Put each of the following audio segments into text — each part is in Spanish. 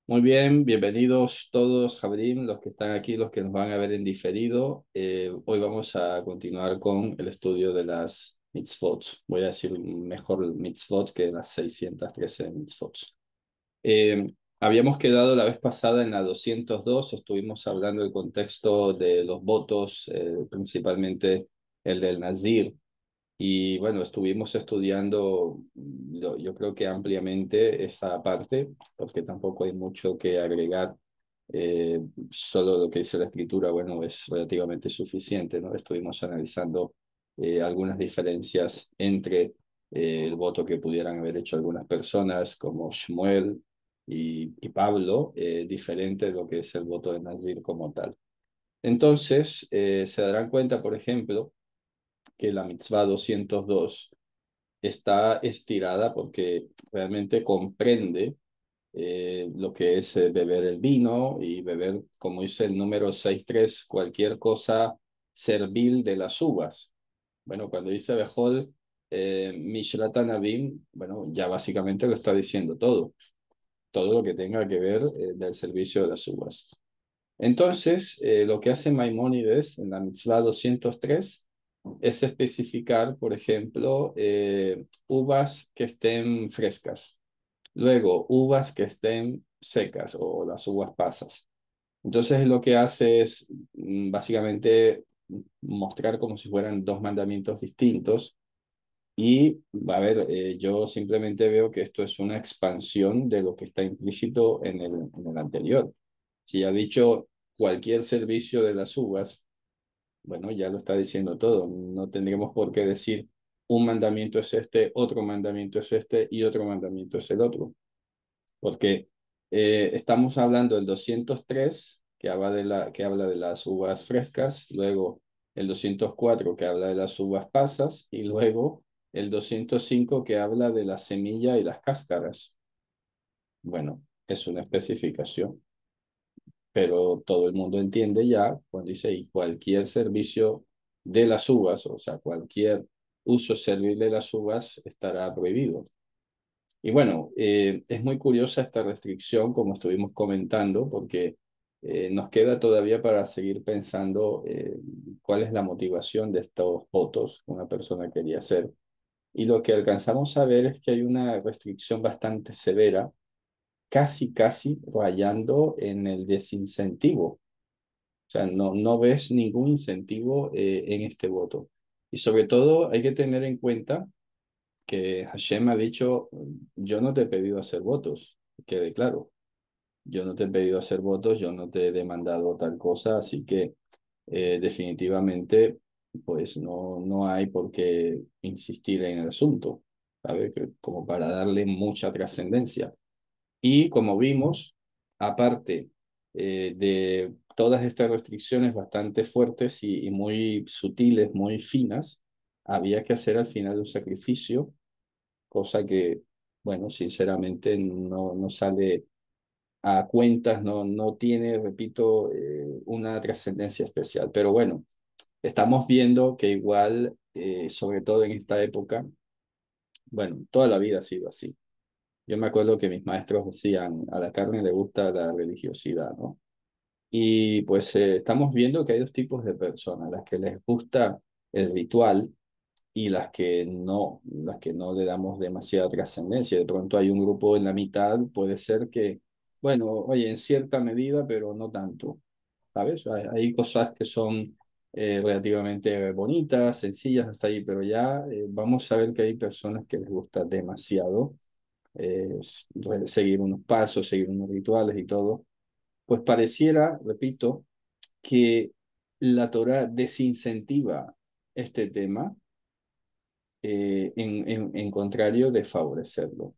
Muy bien, bienvenidos todos, Jabrim, los que están aquí, los que nos van a ver en diferido. Hoy vamos a continuar con el estudio de las mitzvot. Voy a decir mejor mitzvot que las 613 mitzvot. Eh, Habíamos quedado la vez pasada en la 202, estuvimos hablando del contexto de los votos, principalmente el del Nazir. Y bueno, estuvimos estudiando, yo creo que ampliamente esa parte, porque tampoco hay mucho que agregar. Solo lo que dice la escritura, bueno, es relativamente suficiente, ¿no? Estuvimos analizando algunas diferencias entre el voto que pudieran haber hecho algunas personas, como Shmuel y Pablo, diferente de lo que es el voto de Nazir como tal. Entonces, se darán cuenta, por ejemplo, que la mitzvah 202 está estirada porque realmente comprende lo que es beber el vino y beber, como dice el número 63, cualquier cosa servil de las uvas. Bueno, cuando dice Bejol, Mishratan Abim, bueno, ya básicamente lo está diciendo todo, todo lo que tenga que ver del servicio de las uvas. Entonces, lo que hace Maimónides en la mitzvah 203 es especificar, por ejemplo, uvas que estén frescas, luego uvas que estén secas o las uvas pasas. Entonces, lo que hace es básicamente mostrar como si fueran dos mandamientos distintos y, a ver, yo simplemente veo que esto es una expansión de lo que está implícito en el anterior. Si ha dicho cualquier servicio de las uvas, bueno, ya lo está diciendo todo. No tendríamos por qué decir un mandamiento es este, otro mandamiento es este y otro mandamiento es el otro. Porque estamos hablando del 203 que habla de las uvas frescas, luego el 204 que habla de las uvas pasas y luego el 205 que habla de la semilla y las cáscaras. Bueno, es una especificación, pero todo el mundo entiende ya cuando dice y cualquier servicio de las uvas, o sea, cualquier uso servil de las uvas estará prohibido. Y bueno, es muy curiosa esta restricción, como estuvimos comentando, porque nos queda todavía para seguir pensando cuál es la motivación de estos votos que una persona quería hacer. Y lo que alcanzamos a ver es que hay una restricción bastante severa, casi rayando en el desincentivo. O sea, no ves ningún incentivo en este voto. Y sobre todo hay que tener en cuenta que Hashem ha dicho, yo no te he pedido hacer votos, que quede claro, yo no te he pedido hacer votos, yo no te he demandado tal cosa, así que definitivamente pues no hay por qué insistir en el asunto, ¿sabe? Como para darle mucha trascendencia. Y como vimos, aparte de todas estas restricciones bastante fuertes y muy sutiles, muy finas, había que hacer al final un sacrificio, cosa que, bueno, sinceramente no sale a cuentas, no tiene, repito, una trascendencia especial. Pero bueno, estamos viendo que igual, sobre todo en esta época, bueno, toda la vida ha sido así. Yo me acuerdo que mis maestros decían, a la carne le gusta la religiosidad, ¿no? Y pues estamos viendo que hay dos tipos de personas, las que les gusta el ritual y las que no le damos demasiada trascendencia. De pronto hay un grupo en la mitad, puede ser que, bueno, oye, en cierta medida, pero no tanto, ¿sabes? Hay cosas que son relativamente bonitas, sencillas hasta ahí, pero ya vamos a ver que hay personas que les gusta demasiado seguir unos pasos, seguir unos rituales y todo. Pues pareciera, repito, que la Torah desincentiva este tema en contrario de favorecerlo.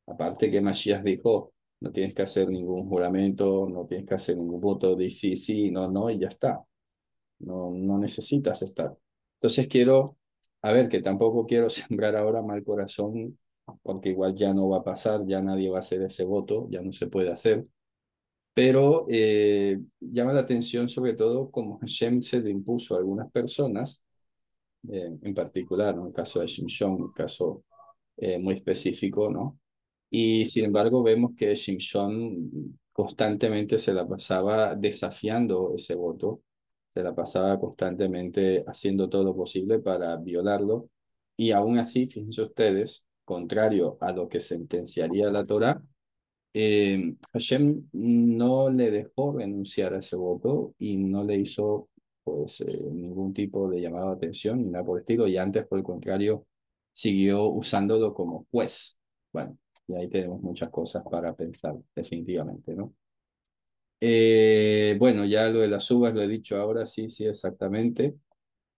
Aparte que Mashiach dijo, no tienes que hacer ningún juramento, no tienes que hacer ningún voto de sí, sí, no, y ya está. No necesitas estar. Entonces quiero, a ver, que tampoco quiero sembrar ahora mal corazón, porque igual ya no va a pasar, ya nadie va a hacer ese voto, ya no se puede hacer. Pero llama la atención sobre todo como Hashem se le impuso a algunas personas en particular, ¿no? El caso de Shimshon, un caso muy específico, ¿no? Y sin embargo vemos que Shimshon constantemente se la pasaba desafiando ese voto, se la pasaba constantemente haciendo todo lo posible para violarlo. Y aún así, fíjense ustedes, contrario a lo que sentenciaría la Torá, Hashem no le dejó renunciar a ese voto y no le hizo pues ningún tipo de llamado de atención ni nada por el estilo, y antes por el contrario siguió usándolo como juez. Bueno, y ahí tenemos muchas cosas para pensar definitivamente, ¿no? Bueno, ya lo de las uvas lo he dicho ahora, sí, sí, exactamente.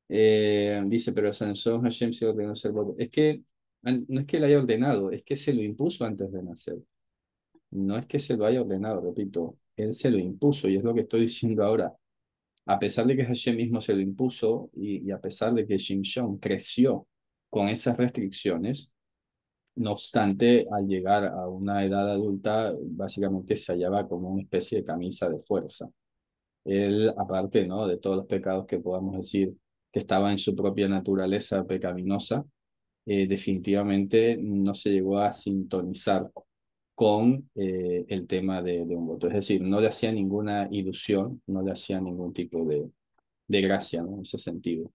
Dice, pero Sansón Hashem se ordenó hacer voto. Es que no es que le haya ordenado, es que se lo impuso antes de nacer. No es que se lo haya ordenado, repito, él se lo impuso y es lo que estoy diciendo ahora. A pesar de que Hashem mismo se lo impuso y a pesar de que Shimshon creció con esas restricciones, no obstante, al llegar a una edad adulta, básicamente se hallaba como una especie de camisa de fuerza. Él, aparte, ¿no?, de todos los pecados que podamos decir que estaban en su propia naturaleza pecaminosa, definitivamente no se llegó a sintonizar con el tema de un voto. Es decir, no le hacía ninguna ilusión, no le hacía ningún tipo de gracia, ¿no?, en ese sentido.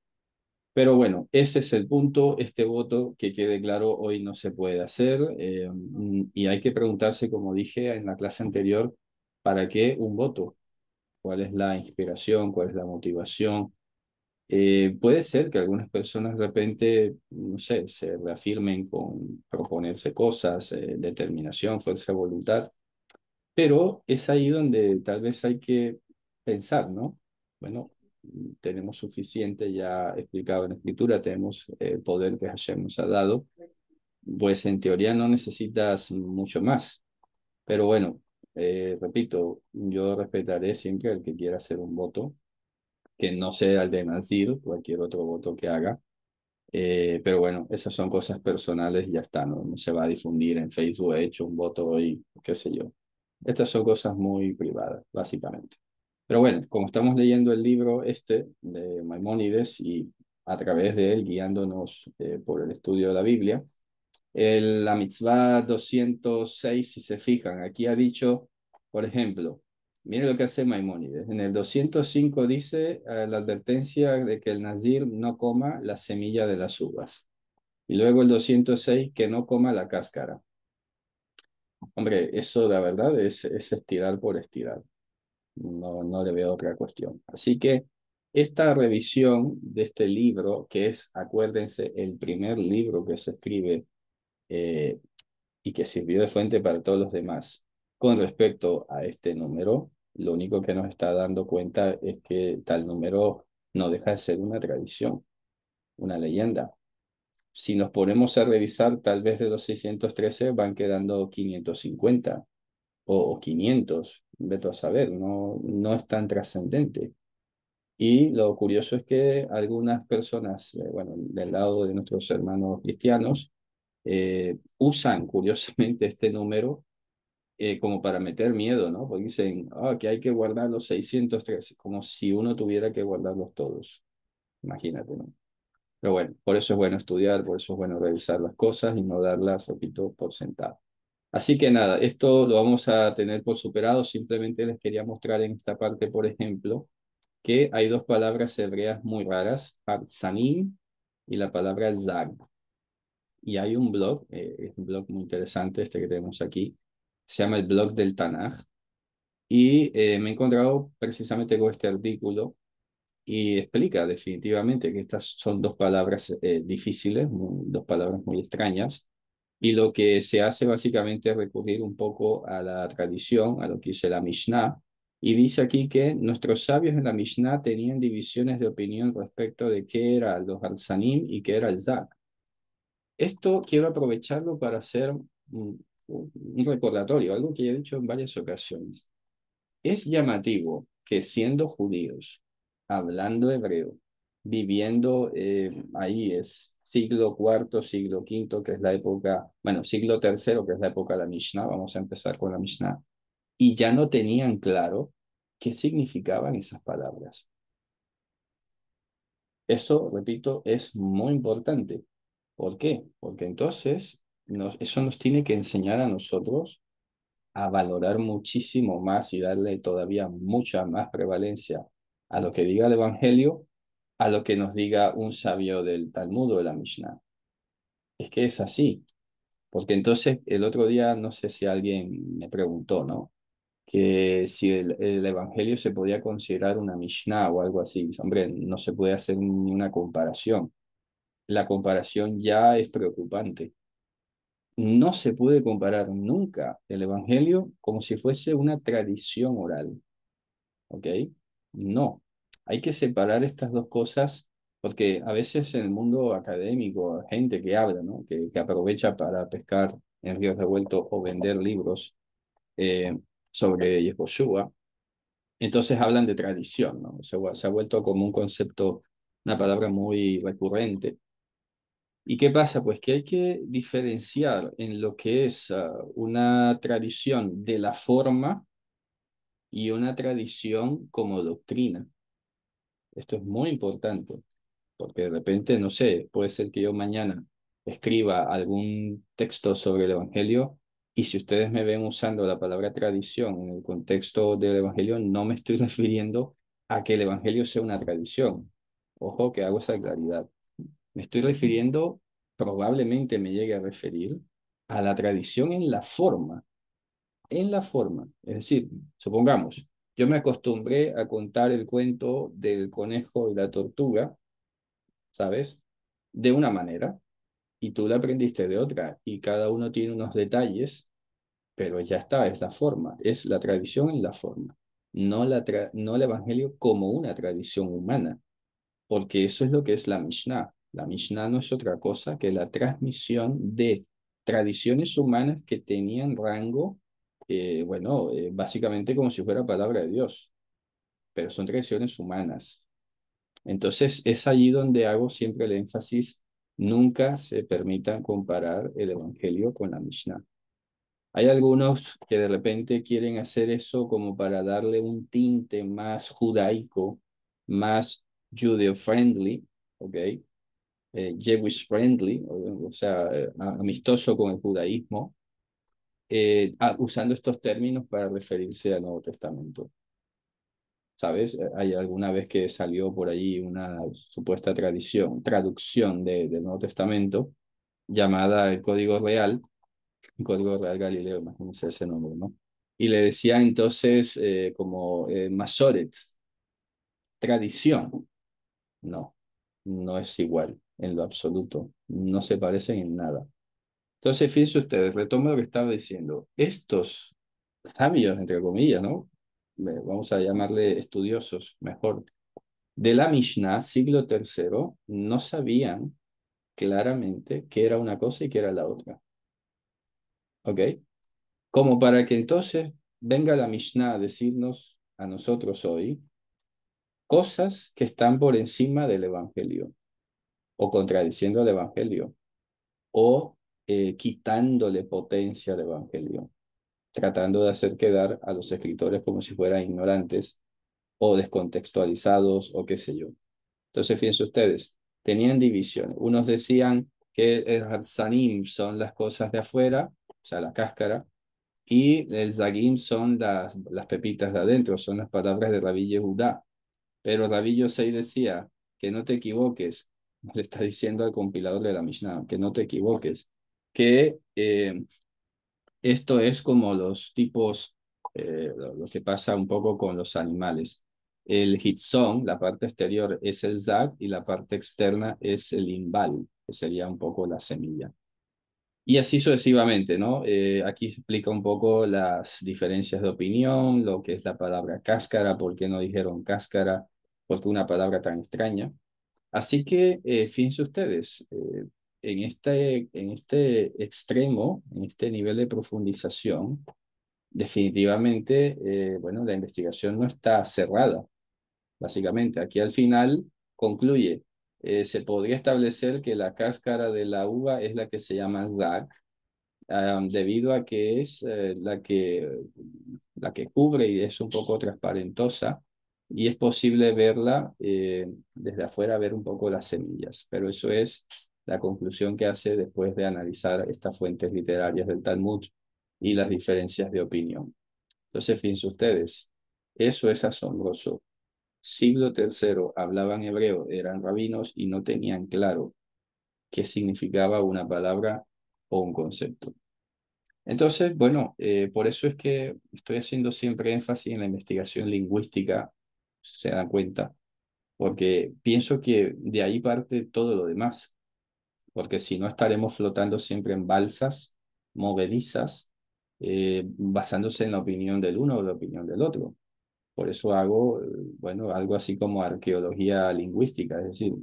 Pero bueno, ese es el punto. Este voto, que quede claro, hoy no se puede hacer y hay que preguntarse, como dije en la clase anterior, ¿para qué un voto? ¿Cuál es la inspiración? ¿Cuál es la motivación? Puede ser que algunas personas de repente, no sé, se reafirmen con proponerse cosas, determinación, fuerza de voluntad, pero es ahí donde tal vez hay que pensar, ¿no? Bueno, tenemos suficiente ya explicado en la escritura, tenemos el poder que Hashem nos ha dado, pues en teoría no necesitas mucho más. Pero bueno, repito, yo respetaré siempre al que quiera hacer un voto, que no sea el de Nazir, cualquier otro voto que haga. Pero bueno, esas son cosas personales y ya está, ¿no? No se va a difundir en Facebook, he hecho un voto hoy, qué sé yo. Estas son cosas muy privadas, básicamente. Pero bueno, como estamos leyendo el libro este de Maimónides y a través de él guiándonos por el estudio de la Biblia, la mitzvah 206, si se fijan, aquí ha dicho, por ejemplo, mire lo que hace Maimónides. En el 205 dice la advertencia de que el nazir no coma la semilla de las uvas. Y luego el 206 que no coma la cáscara. Hombre, eso la verdad es estirar por estirar. No, no le veo otra cuestión. Así que esta revisión de este libro, que es, acuérdense, el primer libro que se escribe eh, y que sirvió de fuente para todos los demás. Con respecto a este número, lo único que nos está dando cuenta es que tal número no deja de ser una tradición, una leyenda. Si nos ponemos a revisar, tal vez de los 613 van quedando 550 o 500, vete a saber, no, no es tan trascendente. Y lo curioso es que algunas personas, bueno, del lado de nuestros hermanos cristianos, usan curiosamente este número como para meter miedo, ¿no? Porque dicen, que hay que guardar los 613, como si uno tuviera que guardarlos todos. Imagínate, ¿no? Pero bueno, por eso es bueno estudiar, por eso es bueno revisar las cosas y no darlas, repito, por sentado. Así que nada, esto lo vamos a tener por superado. Simplemente les quería mostrar en esta parte, por ejemplo, que hay dos palabras hebreas muy raras, Hartzanim y la palabra Zag. Y hay un blog, es un blog muy interesante este que tenemos aquí, se llama el blog del Tanaj, y me he encontrado precisamente con este artículo y explica definitivamente que estas son dos palabras difíciles, dos palabras muy extrañas, y lo que se hace básicamente es recurrir un poco a la tradición, a lo que dice la Mishnah, y dice aquí que nuestros sabios en la Mishnah tenían divisiones de opinión respecto de qué era los Harsanim y qué era el Zak. Esto quiero aprovecharlo para hacer un recordatorio, algo que he dicho en varias ocasiones. Es llamativo que siendo judíos, hablando hebreo, viviendo ahí es siglo cuarto, siglo quinto, que es la época, bueno, siglo tercero, que es la época de la Mishnah, vamos a empezar con la Mishnah, y ya no tenían claro qué significaban esas palabras. Eso, repito, es muy importante. ¿Por qué? Porque entonces eso nos tiene que enseñar a nosotros a valorar muchísimo más y darle todavía mucha más prevalencia a lo que diga el Evangelio, a lo que nos diga un sabio del Talmud o de la Mishnah. Es que es así, porque entonces el otro día, no sé si alguien me preguntó, ¿no? Que si el Evangelio se podía considerar una Mishnah o algo así. Hombre, no se puede hacer ni una comparación. La comparación ya es preocupante. No se puede comparar nunca el Evangelio como si fuese una tradición oral, ¿ok? No. Hay que separar estas dos cosas porque a veces en el mundo académico hay gente que habla, ¿no? Que aprovecha para pescar en ríos revueltos o vender libros eh, sobre Yehoshua. Entonces hablan de tradición, ¿no? Se ha vuelto como un concepto, una palabra muy recurrente. ¿Y qué pasa? Pues que hay que diferenciar en lo que es una tradición de la forma y una tradición como doctrina. Esto es muy importante, porque de repente, no sé, puede ser que yo mañana escriba algún texto sobre el Evangelio y si ustedes me ven usando la palabra tradición en el contexto del Evangelio, no me estoy refiriendo a que el Evangelio sea una tradición. Ojo que hago esa claridad. Me estoy refiriendo, probablemente me llegue a referir a la tradición en la forma. Es decir, supongamos, yo me acostumbré a contar el cuento del conejo y la tortuga, ¿sabes? De una manera, y tú la aprendiste de otra, y cada uno tiene unos detalles, pero ya está, es la forma, es la tradición en la forma, no el evangelio como una tradición humana, porque eso es lo que es la Mishnah. La Mishnah no es otra cosa que la transmisión de tradiciones humanas que tenían rango, básicamente como si fuera palabra de Dios, pero son tradiciones humanas. Entonces es allí donde hago siempre el énfasis, nunca se permita comparar el Evangelio con la Mishnah. Hay algunos que de repente quieren hacer eso como para darle un tinte más judaico, más judeo-friendly, ¿ok? Jewish friendly, o sea, amistoso con el judaísmo, usando estos términos para referirse al Nuevo Testamento. ¿Sabes? Hay alguna vez que salió por ahí una supuesta traducción del Nuevo Testamento llamada el Código Real Galileo, imagínense ese nombre, ¿no? Y le decía entonces como Masoret, tradición. No, no es igual en lo absoluto, no se parecen en nada. Entonces, fíjense ustedes, retomo lo que estaba diciendo. Estos sabios, entre comillas, ¿no? Vamos a llamarle estudiosos, mejor, de la Mishnah, siglo tercero, no sabían claramente qué era una cosa y qué era la otra. ¿Ok? Como para que entonces venga la Mishnah a decirnos a nosotros hoy cosas que están por encima del Evangelio o contradiciendo el Evangelio o quitándole potencia al Evangelio, tratando de hacer quedar a los escritores como si fueran ignorantes o descontextualizados o qué sé yo. Entonces, fíjense ustedes, tenían divisiones. Unos decían que el Hatzanim son las cosas de afuera, o sea, la cáscara, y el Zagim son las pepitas de adentro, son las palabras de Rabí Yehudá. Pero Rabí Yosei decía que no te equivoques, le está diciendo al compilador de la Mishnah, que no te equivoques, que esto es como los tipos, lo que pasa un poco con los animales. El hitzón, la parte exterior, es el zag y la parte externa es el imbal, que sería un poco la semilla. Y así sucesivamente, ¿no? Aquí explica un poco las diferencias de opinión, lo que es la palabra cáscara, por qué no dijeron cáscara, por qué una palabra tan extraña. Así que fíjense ustedes, en este extremo, en este nivel de profundización, definitivamente, bueno, la investigación no está cerrada, básicamente. Aquí al final concluye, se podría establecer que la cáscara de la uva es la que se llama zag, debido a que es la que cubre y es un poco transparentosa y es posible verla desde afuera, ver un poco las semillas, pero eso es la conclusión que hace después de analizar estas fuentes literarias del Talmud y las diferencias de opinión. Entonces, fíjense ustedes, eso es asombroso. Siglo III hablaban hebreo, eran rabinos y no tenían claro qué significaba una palabra o un concepto. Entonces, bueno, por eso es que estoy haciendo siempre énfasis en la investigación lingüística, si se dan cuenta, porque pienso que de ahí parte todo lo demás, porque si no estaremos flotando siempre en balsas movedizas, basándose en la opinión del uno o la opinión del otro. Por eso hago, bueno, algo así como arqueología lingüística, es decir,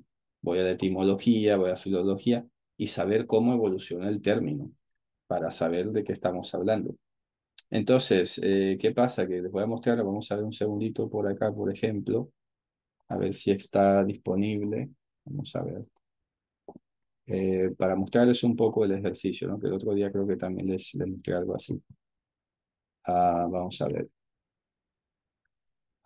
voy a la etimología, voy a filología y saber cómo evoluciona el término para saber de qué estamos hablando. Entonces, ¿qué pasa? Que les voy a mostrar, vamos a ver un segundito por acá, por ejemplo, a ver si está disponible. Vamos a ver. Para mostrarles un poco el ejercicio, ¿no? Que el otro día creo que también les mostré algo así. Vamos a ver.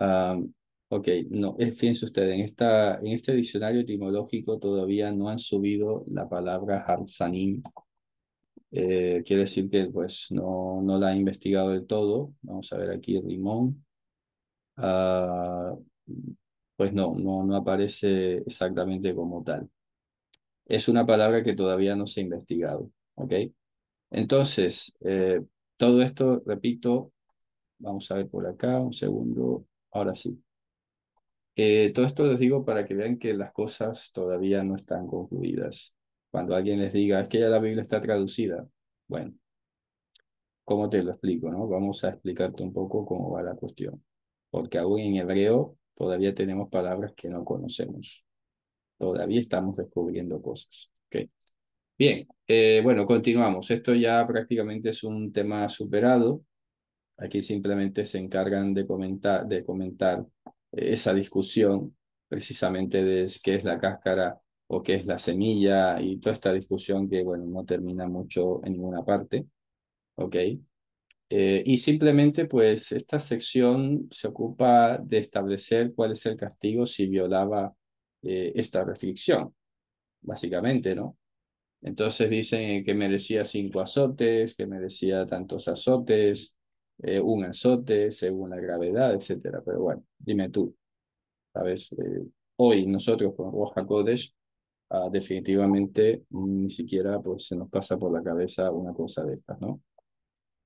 Ah, ok, no, fíjense ustedes, en este diccionario etimológico todavía no han subido la palabra Harsanim. Quiere decir que pues no la han investigado del todo. Vamos a ver aquí Rimón. Ah, pues no aparece exactamente como tal. Es una palabra que todavía no se ha investigado, ¿ok? Entonces, todo esto, repito, vamos a ver por acá, un segundo, ahora sí. Todo esto les digo para que vean que las cosas todavía no están concluidas. Cuando alguien les diga, es que ya la Biblia está traducida, bueno, ¿cómo te lo explico, no? Vamos a explicarte un poco cómo va la cuestión. Porque aún en hebreo todavía tenemos palabras que no conocemos. Todavía estamos descubriendo cosas. ¿Ok? Bien, bueno, continuamos. Esto ya prácticamente es un tema superado. Aquí simplemente se encargan de comentar esa discusión precisamente de qué es la cáscara o qué es la semilla y toda esta discusión que, bueno, no termina mucho en ninguna parte, ¿ok? Y simplemente, pues, esta sección se ocupa de establecer cuál es el castigo si violaba esta restricción, básicamente, ¿no? Entonces dicen que merecía 5 azotes, que merecía tantos azotes, un azote según la gravedad, etcétera. Pero bueno, dime tú, ¿sabes? Hoy nosotros con Ruach HaKodesh, definitivamente ni siquiera pues, se nos pasa por la cabeza una cosa de estas, ¿no?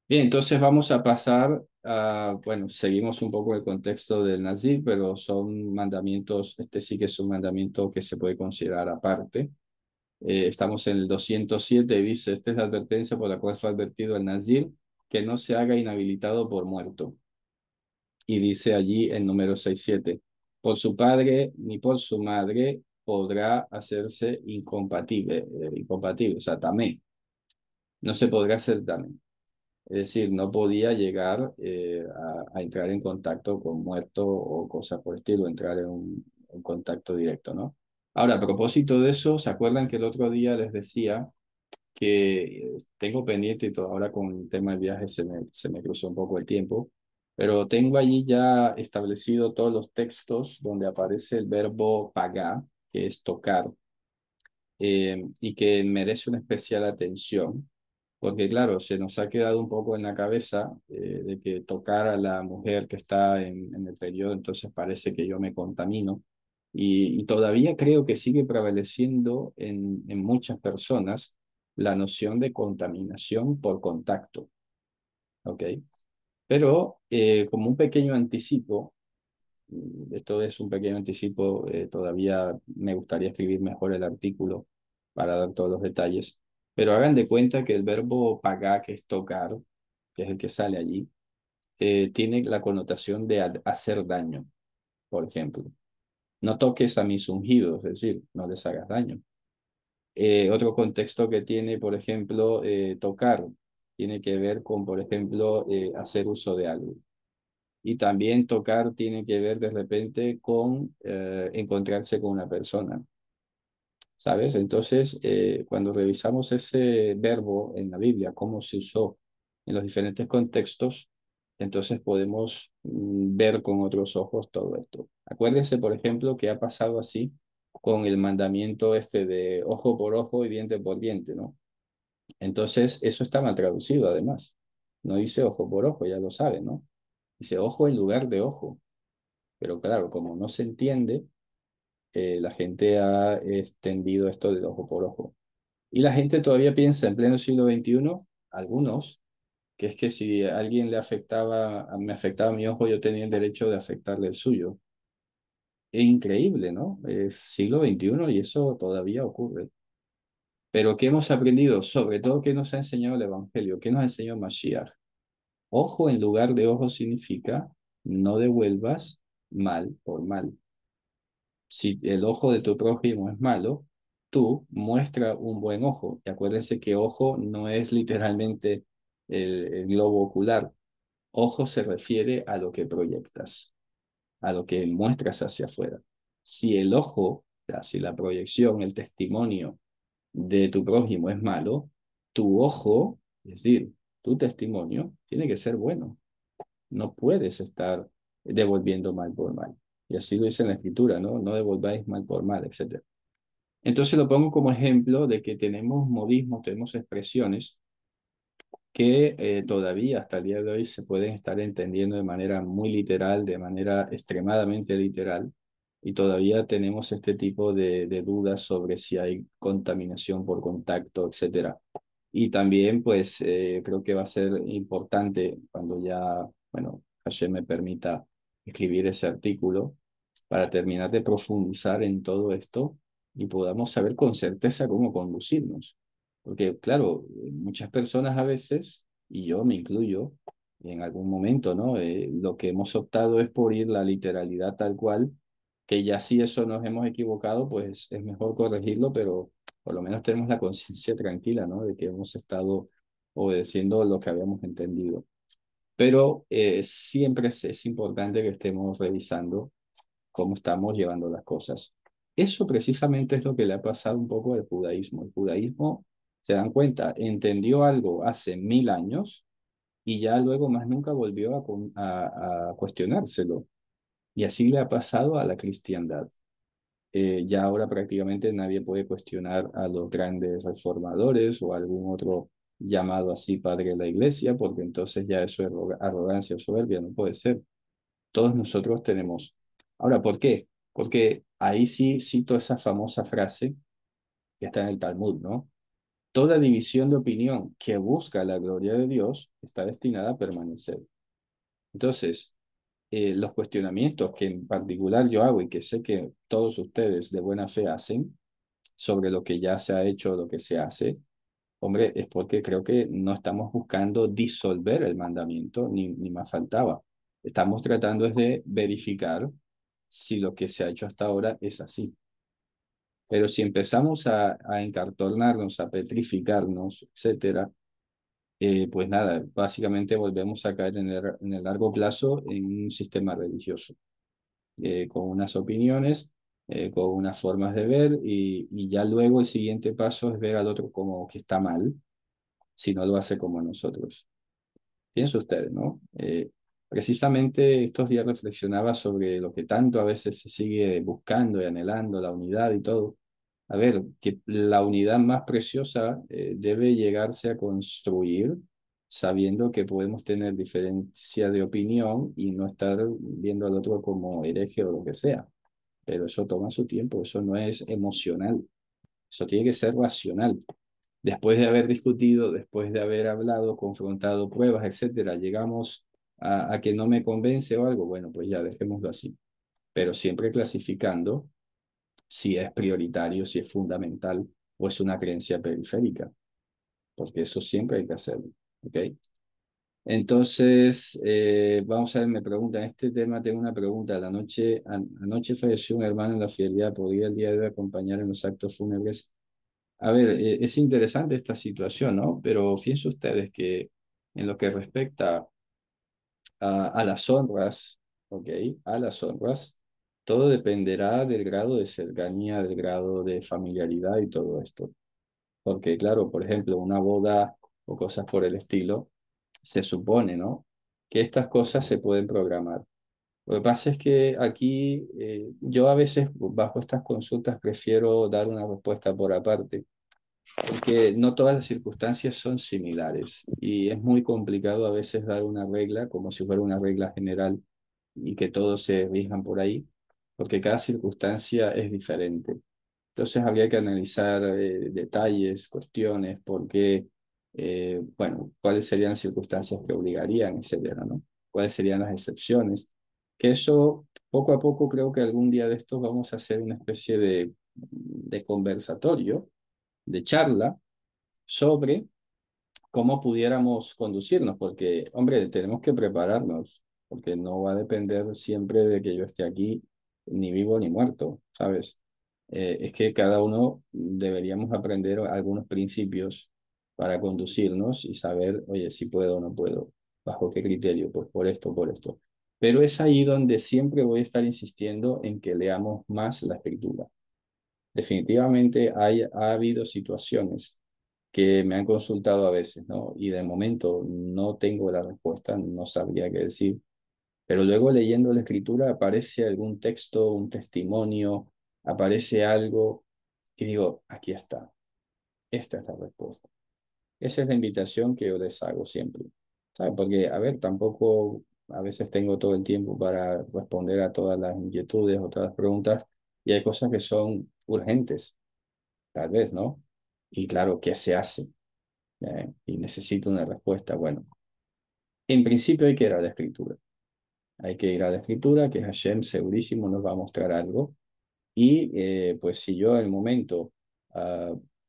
Bien, entonces vamos a pasar a, bueno, seguimos un poco el contexto del Nazir, pero son mandamientos, este sí que es un mandamiento que se puede considerar aparte. Estamos en el 207 y dice, esta es la advertencia por la cual fue advertido el Nazir, que no se haga inhabilitado por muerto. Y dice allí el número 67, por su padre ni por su madre podrá hacerse incompatible, o sea, tamé, no se podrá hacer tamé. Es decir, no podía llegar a entrar en contacto con muerto o cosas por el estilo, entrar en un contacto directo, ¿no? Ahora, a propósito de eso, ¿se acuerdan que el otro día les decía que tengo pendiente y todo, ahora con el tema del viaje se me cruzó un poco el tiempo, pero tengo allí ya establecido todos los textos donde aparece el verbo pagar, que es tocar, y que merece una especial atención, porque claro, se nos ha quedado un poco en la cabeza de que tocar a la mujer que está en el periodo, entonces parece que yo me contamino. Y todavía creo que sigue prevaleciendo en muchas personas la noción de contaminación por contacto, ¿ok? Pero como un pequeño anticipo, esto es un pequeño anticipo, todavía me gustaría escribir mejor el artículo para dar todos los detalles, pero hagan de cuenta que el verbo pagar, que es tocar, que es el que sale allí, tiene la connotación de hacer daño, por ejemplo. No toques a mis ungidos, es decir, no les hagas daño. Otro contexto que tiene, por ejemplo, tocar, tiene que ver con, por ejemplo, hacer uso de algo. Y también tocar tiene que ver de repente con encontrarse con una persona, ¿sabes? Entonces, cuando revisamos ese verbo en la Biblia, cómo se usó en los diferentes contextos, entonces podemos ver con otros ojos todo esto. Acuérdense, por ejemplo, que ha pasado así con el mandamiento este de ojo por ojo y diente por diente, ¿no? Entonces, eso está mal traducido además. No dice ojo por ojo, ya lo saben, ¿no? Dice ojo en lugar de ojo. Pero claro, como no se entiende, la gente ha extendido esto del ojo por ojo. Y la gente todavía piensa en pleno siglo XXI, algunos, que es que si a alguien me afectaba mi ojo, yo tenía el derecho de afectarle el suyo. Es increíble, ¿no? Siglo XXI y eso todavía ocurre. Pero ¿qué hemos aprendido? Sobre todo, ¿qué nos ha enseñado el Evangelio? ¿Qué nos ha enseñado Mashiach? Ojo en lugar de ojo significa no devuelvas mal por mal. Si el ojo de tu prójimo es malo, tú muestra un buen ojo. Y acuérdense que ojo no es literalmente el globo ocular. Ojo se refiere a lo que proyectas, a lo que muestras hacia afuera. Si el ojo, o sea, si la proyección, el testimonio de tu prójimo es malo, tu ojo, es decir, tu testimonio, tiene que ser bueno. No puedes estar devolviendo mal por mal. Y así lo dice en la escritura, ¿no? No devolváis mal por mal, etcétera. Entonces lo pongo como ejemplo de que tenemos modismos, tenemos expresiones que todavía hasta el día de hoy se pueden estar entendiendo de manera muy literal, de manera extremadamente literal, y todavía tenemos este tipo de dudas sobre si hay contaminación por contacto, etcétera. Y también, pues, creo que va a ser importante cuando ya, bueno, Hashem me permita escribir ese artículo para terminar de profundizar en todo esto y podamos saber con certeza cómo conducirnos. Porque, claro, muchas personas a veces, y yo me incluyo en algún momento, ¿no? Lo que hemos optado es por ir la literalidad tal cual, que ya si eso nos hemos equivocado, pues es mejor corregirlo, pero por lo menos tenemos la conciencia tranquila, ¿no? De que hemos estado obedeciendo lo que habíamos entendido. Pero siempre es importante que estemos revisando cómo estamos llevando las cosas. Eso precisamente es lo que le ha pasado un poco al judaísmo. El judaísmo, se dan cuenta, entendió algo hace 1000 años y ya luego más nunca volvió a cuestionárselo. Y así le ha pasado a la cristiandad. Ya ahora prácticamente nadie puede cuestionar a los grandes reformadores o algún otro llamado así padre de la iglesia, porque entonces ya eso es arrogancia o soberbia, no puede ser. Todos nosotros tenemos. Ahora, ¿por qué? Porque ahí sí cito esa famosa frase que está en el Talmud, ¿no? Toda división de opinión que busca la gloria de Dios está destinada a permanecer. Entonces, los cuestionamientos que en particular yo hago y que sé que todos ustedes de buena fe hacen sobre lo que ya se ha hecho o lo que se hace, hombre, es porque creo que no estamos buscando disolver el mandamiento, ni más faltaba. Estamos tratando es de verificar si lo que se ha hecho hasta ahora es así. Pero si empezamos a encartornarnos, a petrificarnos, etcétera, pues nada, básicamente volvemos a caer en el largo plazo en un sistema religioso, con unas opiniones, con unas formas de ver, y ya luego el siguiente paso es ver al otro como que está mal, si no lo hace como nosotros. Pienso ustedes, ¿no? Precisamente estos días reflexionaba sobre lo que tanto a veces se sigue buscando y anhelando, la unidad y todo. A ver, que la unidad más preciosa debe llegarse a construir sabiendo que podemos tener diferencia de opinión y no estar viendo al otro como hereje o lo que sea. Pero eso toma su tiempo, eso no es emocional, eso tiene que ser racional. Después de haber discutido, después de haber hablado, confrontado pruebas, etcétera, llegamos a que no me convence o algo, bueno, pues ya dejémoslo así. Pero siempre clasificando si es prioritario, si es fundamental o es una creencia periférica, porque eso siempre hay que hacerlo. ¿Ok? Entonces, vamos a ver, me preguntan, este tema tengo una pregunta. Anoche falleció un hermano en la fidelidad, ¿podría el día de hoy acompañar en los actos fúnebres? A ver, es interesante esta situación, ¿no? Pero fíjense ustedes que en lo que respecta a las honras, ¿ok? A las honras, todo dependerá del grado de cercanía, del grado de familiaridad y todo esto. Porque, claro, por ejemplo, una boda o cosas por el estilo, se supone, ¿no? Que estas cosas se pueden programar. Lo que pasa es que aquí yo a veces bajo estas consultas prefiero dar una respuesta por aparte, porque no todas las circunstancias son similares y es muy complicado a veces dar una regla como si fuera una regla general y que todos se rijan por ahí, porque cada circunstancia es diferente. Entonces habría que analizar detalles, cuestiones, por qué, bueno, cuáles serían las circunstancias que obligarían, etcétera, ¿no? Cuáles serían las excepciones. Que eso, poco a poco, creo que algún día de estos vamos a hacer una especie de conversatorio, de charla sobre cómo pudiéramos conducirnos, porque, hombre, tenemos que prepararnos, porque no va a depender siempre de que yo esté aquí, ni vivo ni muerto, ¿sabes? Es que cada uno deberíamos aprender algunos principios para conducirnos y saber, oye, si puedo o no puedo, bajo qué criterio, pues por esto, por esto. Pero es ahí donde siempre voy a estar insistiendo en que leamos más la escritura. Definitivamente ha habido situaciones que me han consultado a veces, ¿no? Y de momento no tengo la respuesta, no sabría qué decir, pero luego leyendo la escritura aparece algún texto, un testimonio, aparece algo y digo, aquí está, esta es la respuesta. Esa es la invitación que yo les hago siempre, ¿sabes? Porque, a ver, tampoco a veces tengo todo el tiempo para responder a todas las inquietudes o todas las preguntas y hay cosas que son urgentes, tal vez, ¿no? Y claro, ¿qué se hace? Y necesito una respuesta. Bueno, en principio hay que ir a la escritura. Hay que ir a la escritura, que Hashem segurísimo nos va a mostrar algo. Y pues si yo en el momento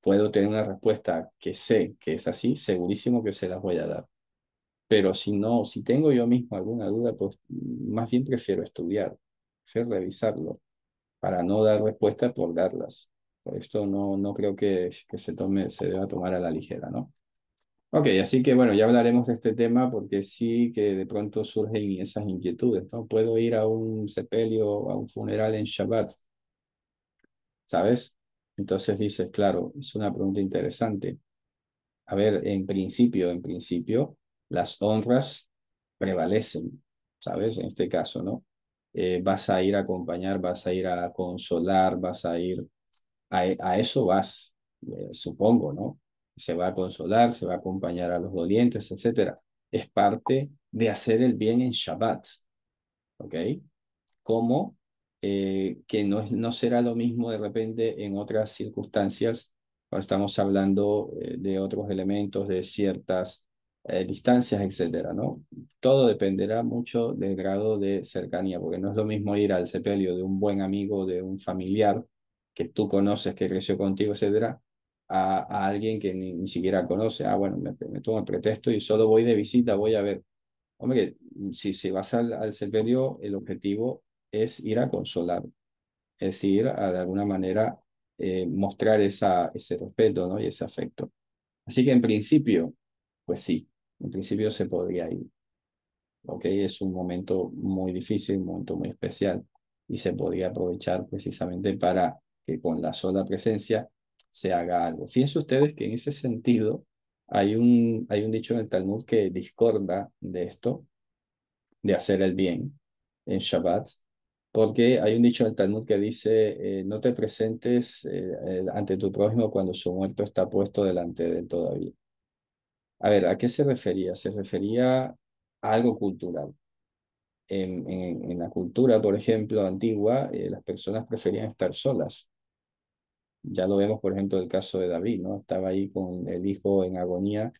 puedo tener una respuesta que sé que es así, segurísimo que se las voy a dar. Pero si no, si tengo yo mismo alguna duda, pues más bien prefiero estudiar, prefiero revisarlo, para no dar respuesta por darlas. Por esto no creo que se deba tomar a la ligera, ¿no? Ok, así que bueno, ya hablaremos de este tema porque sí que de pronto surgen esas inquietudes, ¿no? Puedo ir a un sepelio, a un funeral en Shabbat, ¿sabes? Entonces dices, claro, es una pregunta interesante. A ver, en principio, las honras prevalecen, ¿sabes? En este caso, ¿no? Vas a ir a acompañar, vas a ir a consolar, vas a ir a eso vas, supongo, ¿no? Se va a consolar, se va a acompañar a los dolientes, etcétera. Es parte de hacer el bien en Shabbat, ¿ok? Como que no será lo mismo de repente en otras circunstancias, cuando estamos hablando de otros elementos, de ciertas distancias, etcétera, ¿no? Todo dependerá mucho del grado de cercanía, porque no es lo mismo ir al sepelio de un buen amigo, de un familiar que tú conoces, que creció contigo, etcétera, a alguien que ni siquiera conoce. Ah, bueno, me tomo el pretexto y solo voy de visita, voy a ver. Hombre, si vas al sepelio, el objetivo es ir a consolar, es ir a de alguna manera mostrar ese respeto, ¿no? Y ese afecto. Así que en principio, pues sí, en principio se podría ir, ¿ok? Es un momento muy difícil, un momento muy especial y se podría aprovechar precisamente para que con la sola presencia se haga algo. Fíjense ustedes que en ese sentido hay un dicho en el Talmud que discorda de esto de hacer el bien en Shabbat, porque hay un dicho en el Talmud que dice, no te presentes ante tu prójimo cuando su muerto está puesto delante de él todavía. A ver, ¿a qué se refería? Se refería a algo cultural. En la cultura, por ejemplo, antigua, las personas preferían estar solas. Ya lo vemos, por ejemplo, el caso de David, ¿no? Estaba ahí con el hijo en agonía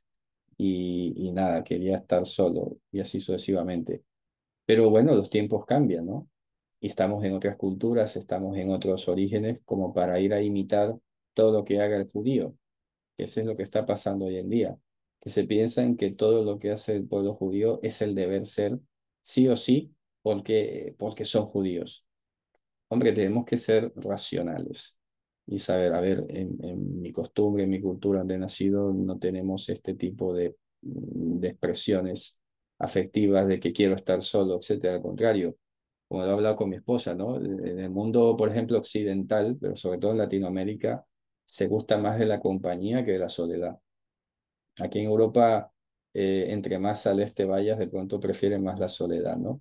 y nada, quería estar solo y así sucesivamente. Pero bueno, los tiempos cambian, ¿no? Y estamos en otras culturas, estamos en otros orígenes, como para ir a imitar todo lo que haga el judío, que eso es lo que está pasando hoy en día, que se piensan que todo lo que hace el pueblo judío es el deber ser, sí o sí, porque son judíos. Hombre, tenemos que ser racionales y saber, a ver, en mi costumbre, en mi cultura donde he nacido, no tenemos este tipo de expresiones afectivas de que quiero estar solo, etcétera. Al contrario, como lo he hablado con mi esposa, ¿no? En el mundo, por ejemplo, occidental, pero sobre todo en Latinoamérica, se gusta más de la compañía que de la soledad. Aquí en Europa, entre más al este vayas, de pronto prefieren más la soledad, ¿no?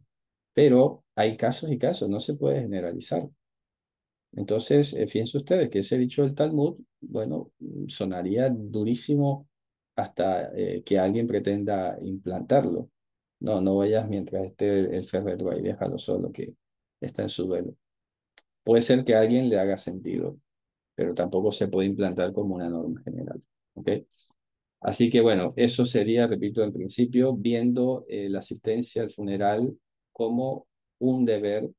Pero hay casos y casos, no se puede generalizar. Entonces, fíjense ustedes que ese dicho del Talmud, bueno, sonaría durísimo hasta que alguien pretenda implantarlo. No, no vayas mientras esté el ferrero ahí, déjalo solo que está en su duelo. Puede ser que a alguien le haga sentido, pero tampoco se puede implantar como una norma general. ¿Ok? Así que bueno, eso sería, repito, al principio, viendo la asistencia al funeral como un deber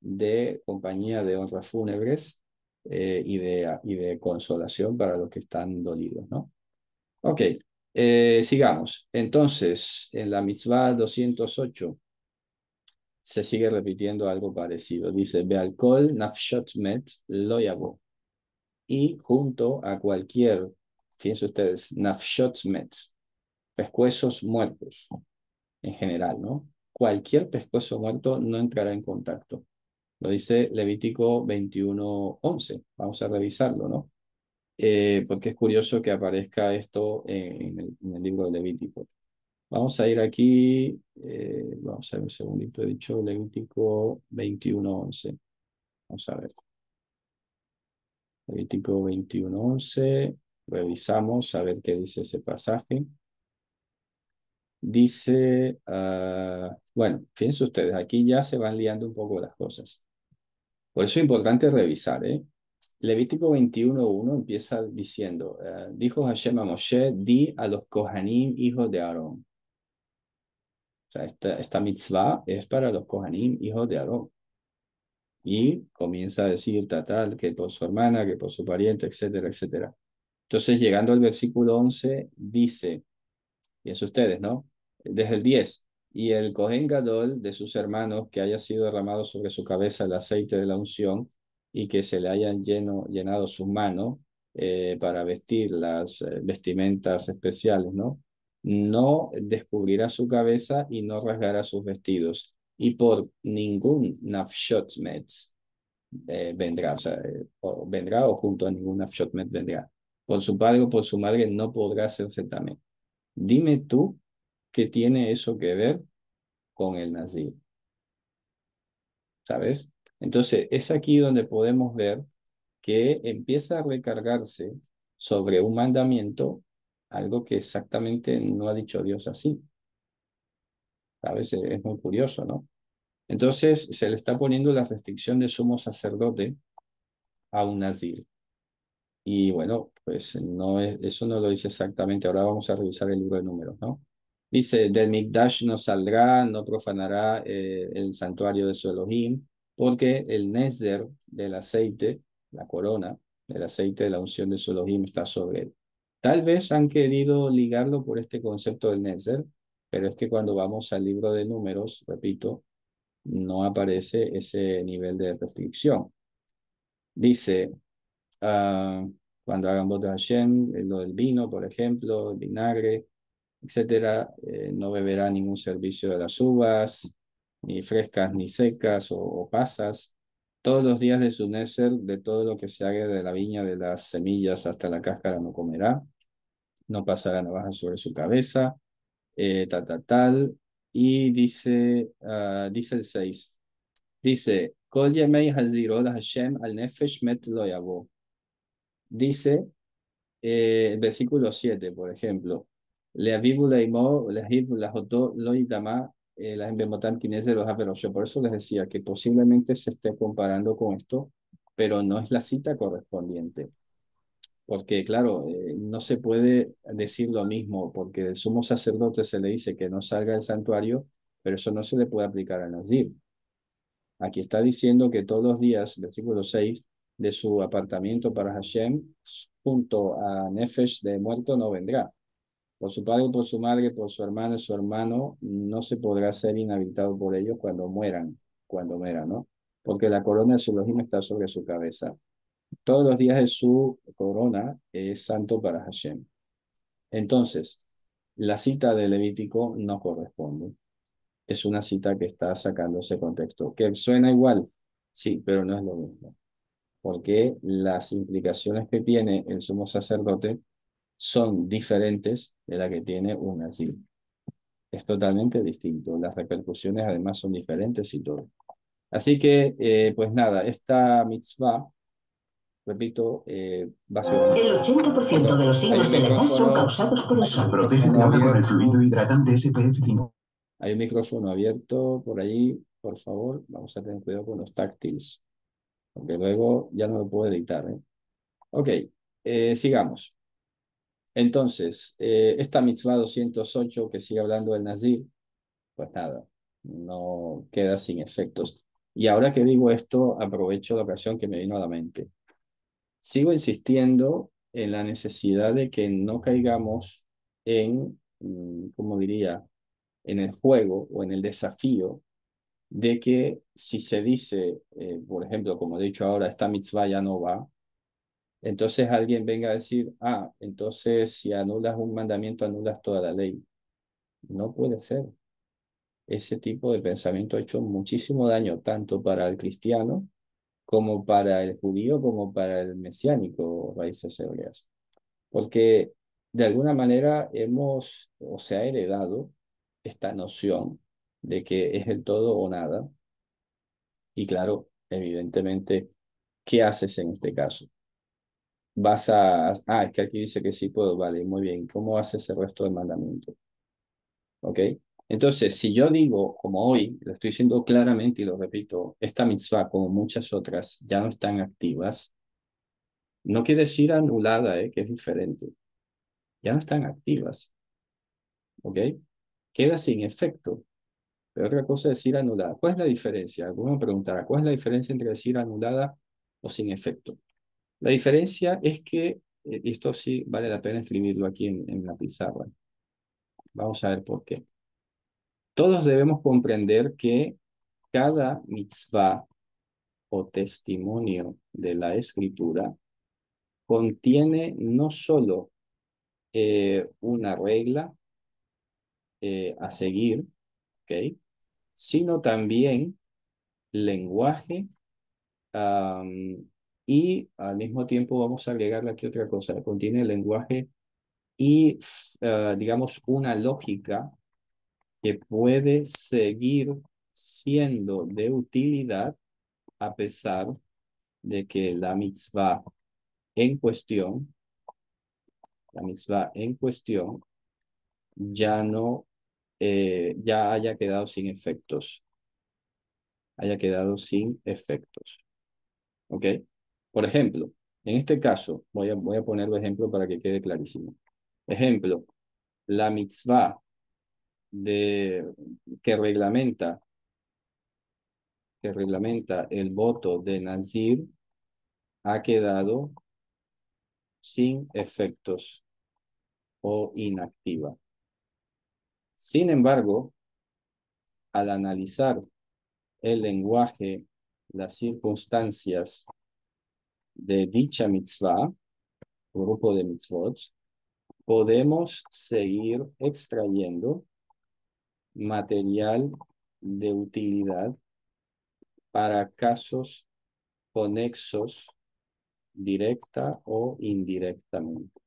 de compañía de honras fúnebres y de consolación para los que están dolidos, ¿no? Ok, sigamos. Entonces, en la mitzvah 208 se sigue repitiendo algo parecido. Dice, Bealkol nafshot met lo yabo. Y junto a cualquier, fíjense ustedes, nafshot met, pescuezos muertos en general, ¿no? Cualquier pescuezo muerto no entrará en contacto. Lo dice Levítico 21:11. Vamos a revisarlo, ¿no? Porque es curioso que aparezca esto en el libro de Levítico. Vamos a ir aquí, vamos a ver un segundito, he dicho Levítico 21:11. Vamos a ver. Levítico 21:11. Revisamos a ver qué dice ese pasaje. Dice, bueno, fíjense ustedes, aquí ya se van liando un poco las cosas. Por eso es importante revisar, ¿eh? Levítico 21:1 empieza diciendo, dijo Hashem a Moshe, di a los Kohanim, hijos de Aarón. O sea, esta mitzvah es para los Kohanim, hijos de Aarón. Y comienza a decir tal, que por su hermana, que por su pariente, etcétera, etcétera. Entonces, llegando al versículo 11, dice, y es ustedes, ¿no? Desde el 10. Y el Cohen Gadol de sus hermanos que haya sido derramado sobre su cabeza el aceite de la unción y que se le hayan llenado sus manos para vestir las vestimentas especiales, ¿no? No descubrirá su cabeza y no rasgará sus vestidos. Y por ningún nafshot metz vendrá, o sea, vendrá o junto a ningún nafshot metz vendrá. Por su padre o por su madre no podrá hacerse también. Dime tú qué tiene eso que ver con el nazir, ¿sabes? Entonces, es aquí donde podemos ver que empieza a recargarse sobre un mandamiento algo que exactamente no ha dicho Dios así, ¿sabes? Es muy curioso, ¿no? Entonces, se le está poniendo la restricción de sumo sacerdote a un nazir. Y bueno, pues no es, eso no lo dice exactamente. Ahora vamos a revisar el libro de números, ¿no? Dice, del Mikdash no saldrá, no profanará el santuario de su Elohim, porque el Nezer del aceite, la corona del aceite de la unción de su Elohim está sobre él. Tal vez han querido ligarlo por este concepto del Nezer, pero es que cuando vamos al libro de números, repito, no aparece ese nivel de restricción. Dice, ah, cuando hagan votos a Hashem, lo del vino, por ejemplo, el vinagre, etcétera, no beberá ningún servicio de las uvas, ni frescas ni secas o pasas. Todos los días de su néser, de todo lo que se haga de la viña, de las semillas hasta la cáscara, no comerá, no pasará navaja sobre su cabeza, tal. Y dice, dice el 6, dice, Kol yemei hazirot Hashem al nefesh met lo yabo. Dice el versículo 7, por ejemplo, le avivu leimo, le avivu la jotó lo itama, la embemotan quienes de los aperocho. Por eso les decía que posiblemente se esté comparando con esto, pero no es la cita correspondiente. Porque, claro, no se puede decir lo mismo, porque el sumo sacerdote se le dice que no salga del santuario, pero eso no se le puede aplicar a Nazir. Aquí está diciendo que todos los días, versículo 6, de su apartamiento para Hashem, junto a Nefesh de muerto, no vendrá. Por su padre, por su madre, por su hermana y su hermano, no se podrá ser inhabitado por ellos cuando mueran, ¿no? Porque la corona de su Elohim está sobre su cabeza. Todos los días de su corona es santo para Hashem. Entonces, la cita de Levítico no corresponde. Es una cita que está sacándose contexto. ¿Que suena igual? Sí, pero no es lo mismo. Porque las implicaciones que tiene el sumo sacerdote son diferentes de la que tiene un nazir. es totalmente distinto. Las repercusiones además son diferentes y todo. Así que, pues nada, esta mitzvah, repito, El básicamente, 80% perdón, de los hay signos un de la edad son micrófono, causados por el sol. micrófono Protégete ahora con el fluido abierto, hidratante SPF 50. hay un micrófono abierto por allí, por favor, vamos a tener cuidado con los táctiles, porque luego ya no lo puedo editar, ¿eh? Ok, sigamos. Entonces, esta mitzvah 208 que sigue hablando del Nazir, pues nada, no queda sin efectos. Y ahora que digo esto, aprovecho la ocasión que me vino a la mente. Sigo insistiendo en la necesidad de que no caigamos en, ¿cómo diría?, en el juego o en el desafío de que si se dice, por ejemplo, como he dicho ahora, esta mitzvah ya no va, entonces alguien venga a decir, ah, entonces si anulas un mandamiento, anulas toda la ley. No puede ser. Ese tipo de pensamiento ha hecho muchísimo daño, tanto para el cristiano como para el judío, como para el mesiánico, raíces hebreas. Porque de alguna manera hemos, o se ha heredado esta noción de que es el todo o nada. Y claro, evidentemente, ¿qué haces en este caso? Vas a, es que aquí dice que sí puedo, vale, muy bien. ¿Cómo haces el resto del mandamiento? ¿Ok? Entonces, si yo digo, como hoy, lo estoy diciendo claramente y lo repito, esta mitzvah, como muchas otras, ya no están activas, no quiere decir anulada, que es diferente. Ya no están activas, ¿ok? Queda sin efecto. Pero otra cosa es decir anulada. ¿Cuál es la diferencia? Alguno me preguntará, ¿cuál es la diferencia entre decir anulada o sin efecto? La diferencia es que, y esto sí vale la pena escribirlo aquí en la pizarra. Vamos a ver por qué. Todos debemos comprender que cada mitzvah o testimonio de la escritura contiene no solo una regla a seguir, ¿ok? Sino también lenguaje, am, y al mismo tiempo vamos a agregarle aquí otra cosa, contiene lenguaje y, digamos, una lógica que puede seguir siendo de utilidad a pesar de que en cuestión, la mitzvah en cuestión ya no, ya haya quedado sin efectos, haya quedado sin efectos, ¿ok? Por ejemplo, en este caso, voy a poner el ejemplo para que quede clarísimo. Ejemplo, la mitzvah de, que reglamenta, que reglamenta el voto de Nazir ha quedado sin efectos o inactiva. Sin embargo, al analizar el lenguaje, las circunstancias de dicha mitzvah, grupo de mitzvot, podemos seguir extrayendo material de utilidad para casos conexos directa o indirectamente.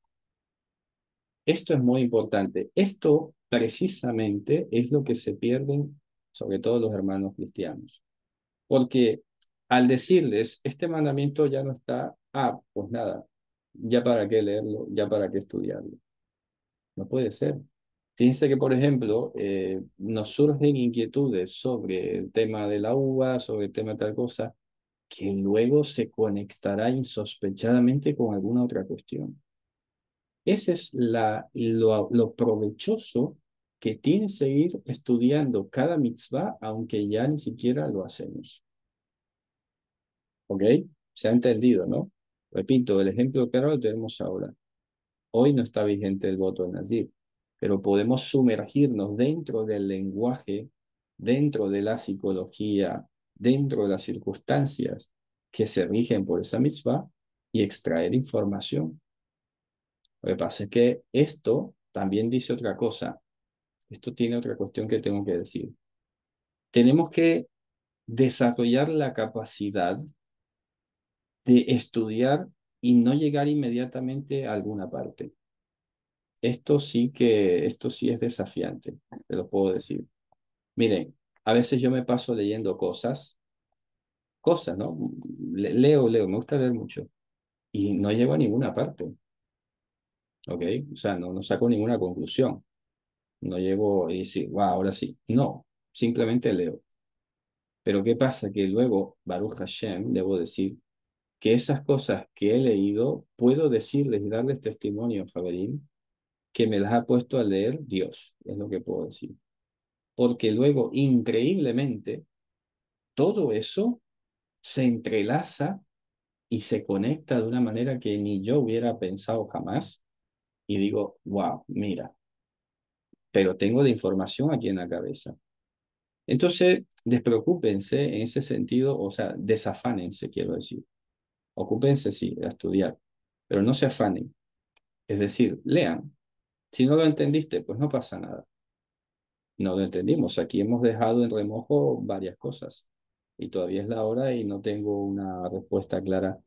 Esto es muy importante. Esto precisamente es lo que se pierden sobre todo los hermanos cristianos. Porque al decirles, este mandamiento ya no está, pues nada, ya para qué leerlo, ya para qué estudiarlo. No puede ser. Fíjense que, por ejemplo, nos surgen inquietudes sobre el tema de la uva, sobre el tema de tal cosa, que luego se conectará insospechadamente con alguna otra cuestión. Ese es lo provechoso que tiene seguir estudiando cada mitzvah, aunque ya ni siquiera lo hacemos. ¿Ok? Se ha entendido, ¿no? Repito, el ejemplo claro lo tenemos ahora. Hoy no está vigente el voto de Nazir, pero podemos sumergirnos dentro del lenguaje, dentro de la psicología, dentro de las circunstancias que se rigen por esa mitzvah y extraer información. Lo que pasa es que esto también dice otra cosa. Esto tiene otra cuestión que tengo que decir. Tenemos que desarrollar la capacidad de estudiar y no llegar inmediatamente a alguna parte. esto sí es desafiante, te lo puedo decir. Miren, a veces yo me paso leyendo cosas, ¿no? Leo, me gusta leer mucho y no llego a ninguna parte, ¿ok? O sea, no saco ninguna conclusión. No llego y decir, wow, ahora sí. No, simplemente leo. Pero ¿qué pasa? Que luego, Baruch Hashem, debo decir que esas cosas que he leído, puedo decirles y darles testimonio, Javerín, que me las ha puesto a leer Dios, es lo que puedo decir. Porque luego, increíblemente, todo eso se entrelaza y se conecta de una manera que ni yo hubiera pensado jamás. Y digo, wow, mira, pero tengo la información aquí en la cabeza. Entonces, despreocúpense en ese sentido, o sea, desafánense, quiero decir. Ocúpense, sí, a estudiar, pero no se afanen. Es decir, lean. Si no lo entendiste, pues no pasa nada. No lo entendimos. Aquí hemos dejado en remojo varias cosas y todavía es la hora y no tengo una respuesta clara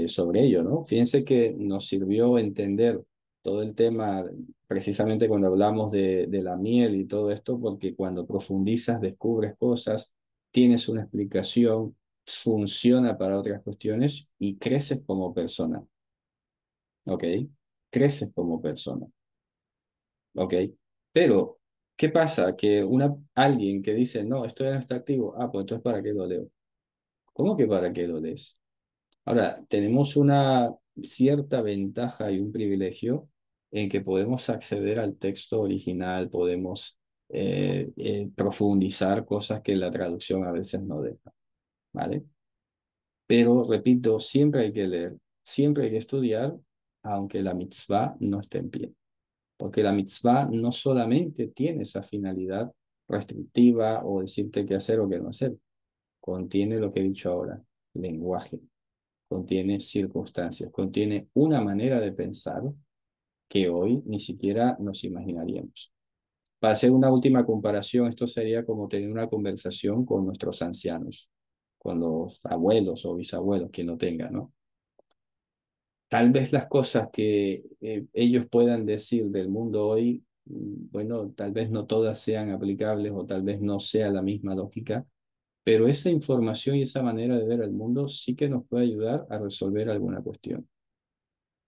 sobre ello, ¿no? Fíjense que nos sirvió entender todo el tema precisamente cuando hablamos de la miel y todo esto, porque cuando profundizas descubres cosas, tienes una explicación, funciona para otras cuestiones y creces como persona, ¿ok? Creces como persona. ¿Ok? Pero, ¿qué pasa? Que alguien que dice, no, esto ya no está activo, ah, pues entonces ¿para qué lo leo? ¿Cómo que para qué lo lees? Ahora, tenemos una cierta ventaja y un privilegio en que podemos acceder al texto original, podemos profundizar cosas que la traducción a veces no deja, ¿vale? Pero, repito, siempre hay que leer, siempre hay que estudiar, aunque la mitzvah no esté en pie. Porque la mitzvah no solamente tiene esa finalidad restrictiva o decirte qué hacer o qué no hacer, contiene lo que he dicho ahora, lenguaje, contiene circunstancias, contiene una manera de pensar que hoy ni siquiera nos imaginaríamos. Para hacer una última comparación, esto sería como tener una conversación con nuestros ancianos, con los abuelos o bisabuelos, que no tengan, ¿no? Tal vez las cosas que ellos puedan decir del mundo hoy, bueno, tal vez no todas sean aplicables o tal vez no sea la misma lógica, pero esa información y esa manera de ver el mundo sí que nos puede ayudar a resolver alguna cuestión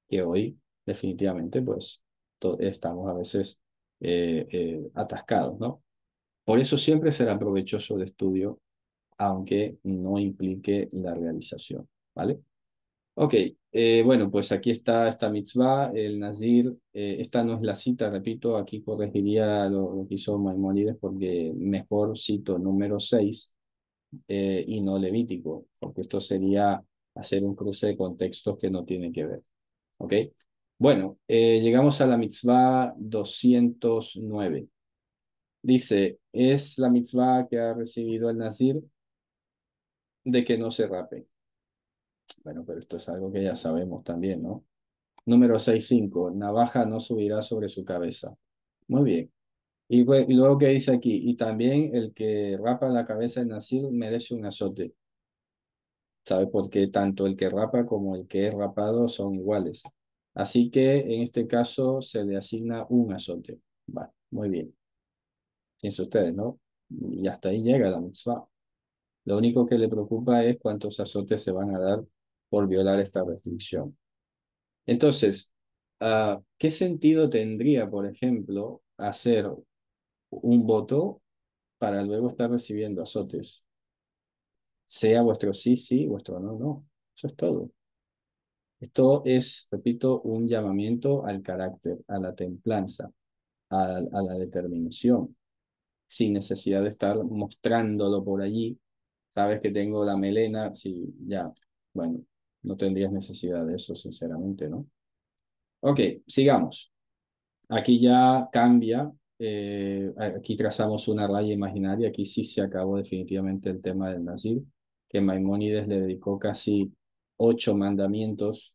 que hoy definitivamente pues estamos a veces atascados, ¿no? Por eso siempre será provechoso el estudio, aunque no implique la realización, ¿vale? Ok, bueno, pues aquí está esta mitzvah, el Nazir. Esta no es la cita, repito, aquí corregiría lo que hizo Maimónides porque mejor cito número 6 y no Levítico, porque esto sería hacer un cruce de contextos que no tienen que ver. Ok, bueno, llegamos a la mitzvah 209. Dice, es la mitzvah que ha recibido el Nazir de que no se rape. Bueno, pero esto es algo que ya sabemos también, ¿no? Número 65. Navaja no subirá sobre su cabeza. Muy bien. Y luego que dice aquí, y también el que rapa la cabeza de Nasir merece un azote. ¿Sabe? Porque tanto el que rapa como el que es rapado son iguales. Así que en este caso se le asigna un azote. Vale, muy bien. Fíjense ustedes, ¿no? Y hasta ahí llega la mitzvah. Lo único que le preocupa es cuántos azotes se van a dar por violar esta restricción. Entonces, ¿qué sentido tendría, por ejemplo, hacer un voto para luego estar recibiendo azotes? Sea vuestro sí, sí, vuestro no, no. Eso es todo. Esto es, repito, un llamamiento al carácter, a la templanza, a la determinación, sin necesidad de estar mostrándolo por allí. Sabes que tengo la melena, sí, ya, bueno, no tendrías necesidad de eso, sinceramente, ¿no? Ok, sigamos. Aquí ya cambia, aquí trazamos una raya imaginaria, aquí sí se acabó definitivamente el tema del Nazir, que Maimónides le dedicó casi 8 mandamientos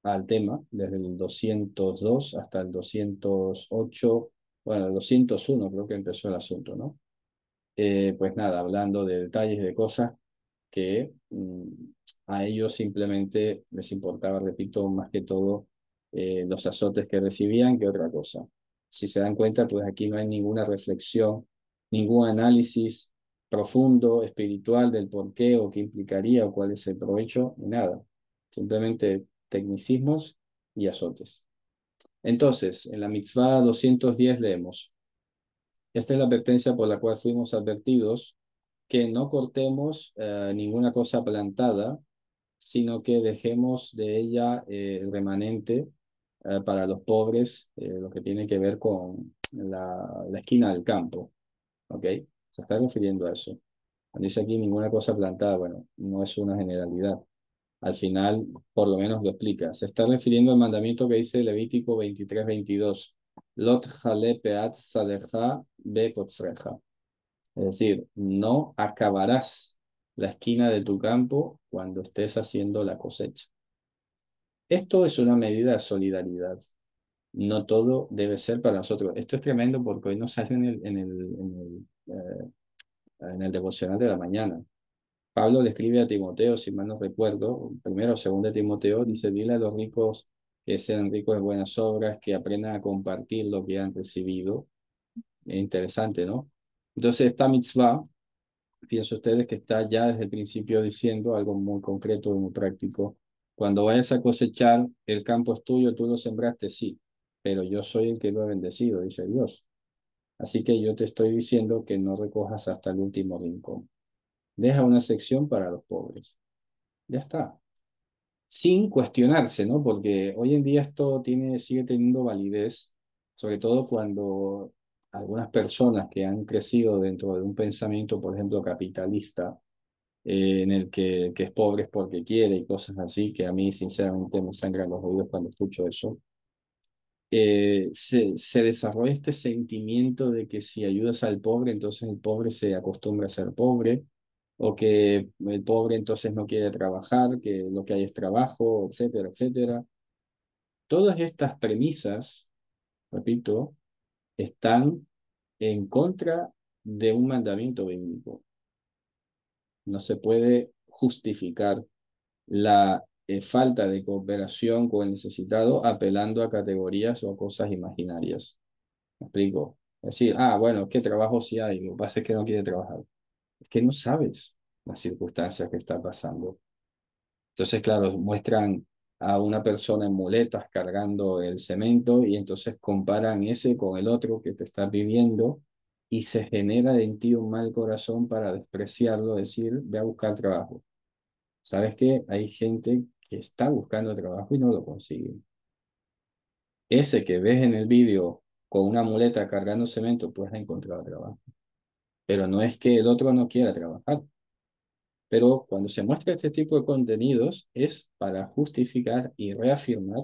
al tema, desde el 202 hasta el 208, bueno, el 201 creo que empezó el asunto, ¿no? Pues nada, hablando de detalles, de cosas que a ellos simplemente les importaba, repito, más que todo los azotes que recibían que otra cosa. Si se dan cuenta, pues aquí no hay ninguna reflexión, ningún análisis profundo, espiritual del por qué o qué implicaría o cuál es el provecho, ni nada. Simplemente tecnicismos y azotes. Entonces, en la mitzvah 210 leemos, esta es la advertencia por la cual fuimos advertidos, que no cortemos ninguna cosa plantada, sino que dejemos de ella el remanente para los pobres, lo que tiene que ver con la esquina del campo. ¿Ok? Se está refiriendo a eso. Cuando dice aquí ninguna cosa plantada, bueno, no es una generalidad. Al final, por lo menos lo explica. Se está refiriendo al mandamiento que dice Levítico 23-22. Lot jale peat sadeja be kotzreja. Es decir, no acabarás la esquina de tu campo cuando estés haciendo la cosecha. Esto es una medida de solidaridad. No todo debe ser para nosotros. Esto es tremendo porque hoy nos sale en el devocional de la mañana. Pablo le escribe a Timoteo, si mal no recuerdo, primero o segundo de Timoteo, dice, dile a los ricos que sean ricos en buenas obras, que aprendan a compartir lo que han recibido. Es interesante, ¿no? Entonces, esta mitzvah, pienso ustedes que está ya desde el principio diciendo algo muy concreto y muy práctico. Cuando vayas a cosechar, el campo es tuyo, tú lo sembraste, sí, pero yo soy el que lo ha bendecido, dice Dios. Así que yo te estoy diciendo que no recojas hasta el último rincón. Deja una sección para los pobres. Ya está. Sin cuestionarse, ¿no? Porque hoy en día esto sigue teniendo validez, sobre todo cuando algunas personas que han crecido dentro de un pensamiento, por ejemplo, capitalista, en el que es pobre es porque quiere y cosas así, que a mí sinceramente me sangran los oídos cuando escucho eso. Se desarrolla este sentimiento de que si ayudas al pobre, entonces el pobre se acostumbra a ser pobre, o que el pobre entonces no quiere trabajar, que lo que hay es trabajo, etcétera, etcétera. Todas estas premisas, repito, están en contra de un mandamiento bíblico. No se puede justificar la falta de cooperación con el necesitado apelando a categorías o cosas imaginarias. ¿Me explico? Es decir, bueno, ¿qué trabajo sí hay? Lo que pasa es que no quiere trabajar. Es que no sabes las circunstancias que está pasando. Entonces, claro, muestran a una persona en muletas cargando el cemento y entonces comparan ese con el otro que te está viviendo y se genera en ti un mal corazón para despreciarlo, decir, ve a buscar trabajo. ¿Sabes qué? Hay gente que está buscando trabajo y no lo consigue. Ese que ves en el vídeo con una muleta cargando cemento, pues ha encontrado trabajo. Pero no es que el otro no quiera trabajar. Pero cuando se muestra este tipo de contenidos es para justificar y reafirmar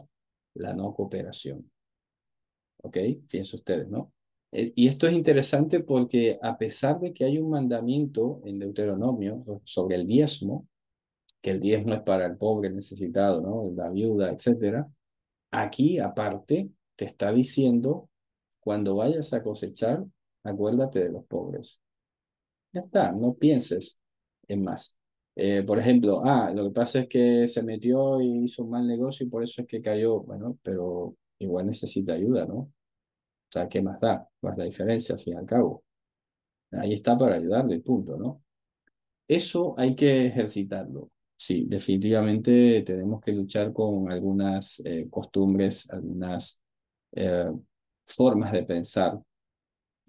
la no cooperación. ¿Ok? Fíjense ustedes, ¿no? Y esto es interesante porque a pesar de que hay un mandamiento en Deuteronomio sobre el diezmo, que el diezmo es para el pobre necesitado, ¿no? La viuda, etcétera. Aquí, aparte, te está diciendo, cuando vayas a cosechar, acuérdate de los pobres. Ya está, no pienses en más. Por ejemplo, lo que pasa es que se metió y hizo un mal negocio y por eso es que cayó. Bueno, pero igual necesita ayuda, ¿no? O sea, ¿qué más da? ¿Cuál es la diferencia al fin y al cabo? Ahí está para ayudarle, punto, ¿no? Eso hay que ejercitarlo. Sí, definitivamente tenemos que luchar con algunas costumbres, algunas eh, formas de pensar,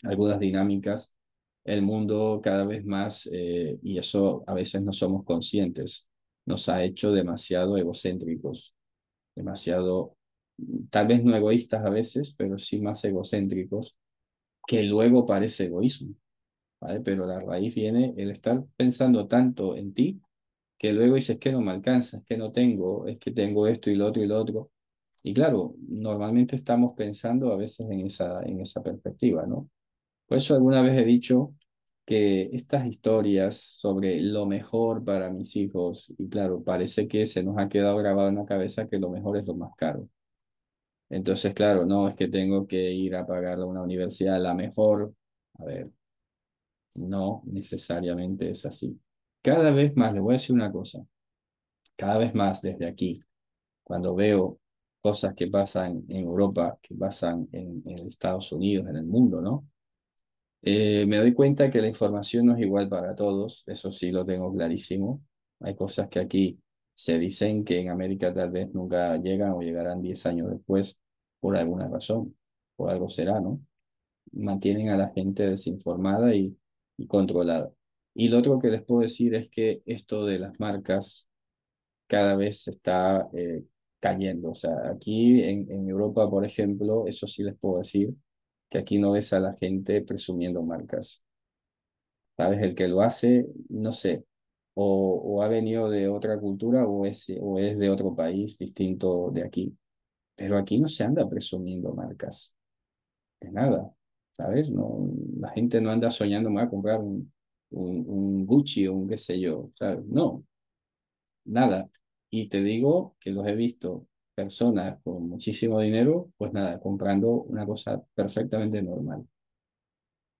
algunas dinámicas. El mundo cada vez más, y eso a veces no somos conscientes, nos ha hecho demasiado egocéntricos, demasiado, tal vez no egoístas a veces, pero sí más egocéntricos, que luego parece egoísmo, ¿vale? Pero la raíz viene el estar pensando tanto en ti que luego dices que no me alcanza, es que no tengo, es que tengo esto y lo otro y lo otro. Y claro, normalmente estamos pensando a veces en esa perspectiva, ¿no? Por eso alguna vez he dicho que estas historias sobre lo mejor para mis hijos, y claro, parece que se nos ha quedado grabado en la cabeza que lo mejor es lo más caro. Entonces, claro, no es que tengo que ir a pagar a una universidad la mejor. A ver, no necesariamente es así. Cada vez más, le voy a decir una cosa, cada vez más desde aquí, cuando veo cosas que pasan en Europa, que pasan en Estados Unidos, en el mundo, ¿no? Me doy cuenta que la información no es igual para todos, eso sí lo tengo clarísimo. Hay cosas que aquí se dicen que en América tal vez nunca llegan o llegarán 10 años después por alguna razón, por algo será, ¿no? Mantienen a la gente desinformada y controlada. Y lo otro que les puedo decir es que esto de las marcas cada vez se está cayendo. O sea, aquí en Europa, por ejemplo, eso sí les puedo decir, que aquí no ves a la gente presumiendo marcas. ¿Sabes? El que lo hace, no sé, o ha venido de otra cultura o es de otro país distinto de aquí. Pero aquí no se anda presumiendo marcas, de nada, ¿sabes? No, la gente no anda soñando, me voy a comprar un Gucci o un qué sé yo, ¿sabes? No, nada. Y te digo que los he visto personas con muchísimo dinero, pues nada, comprando una cosa perfectamente normal.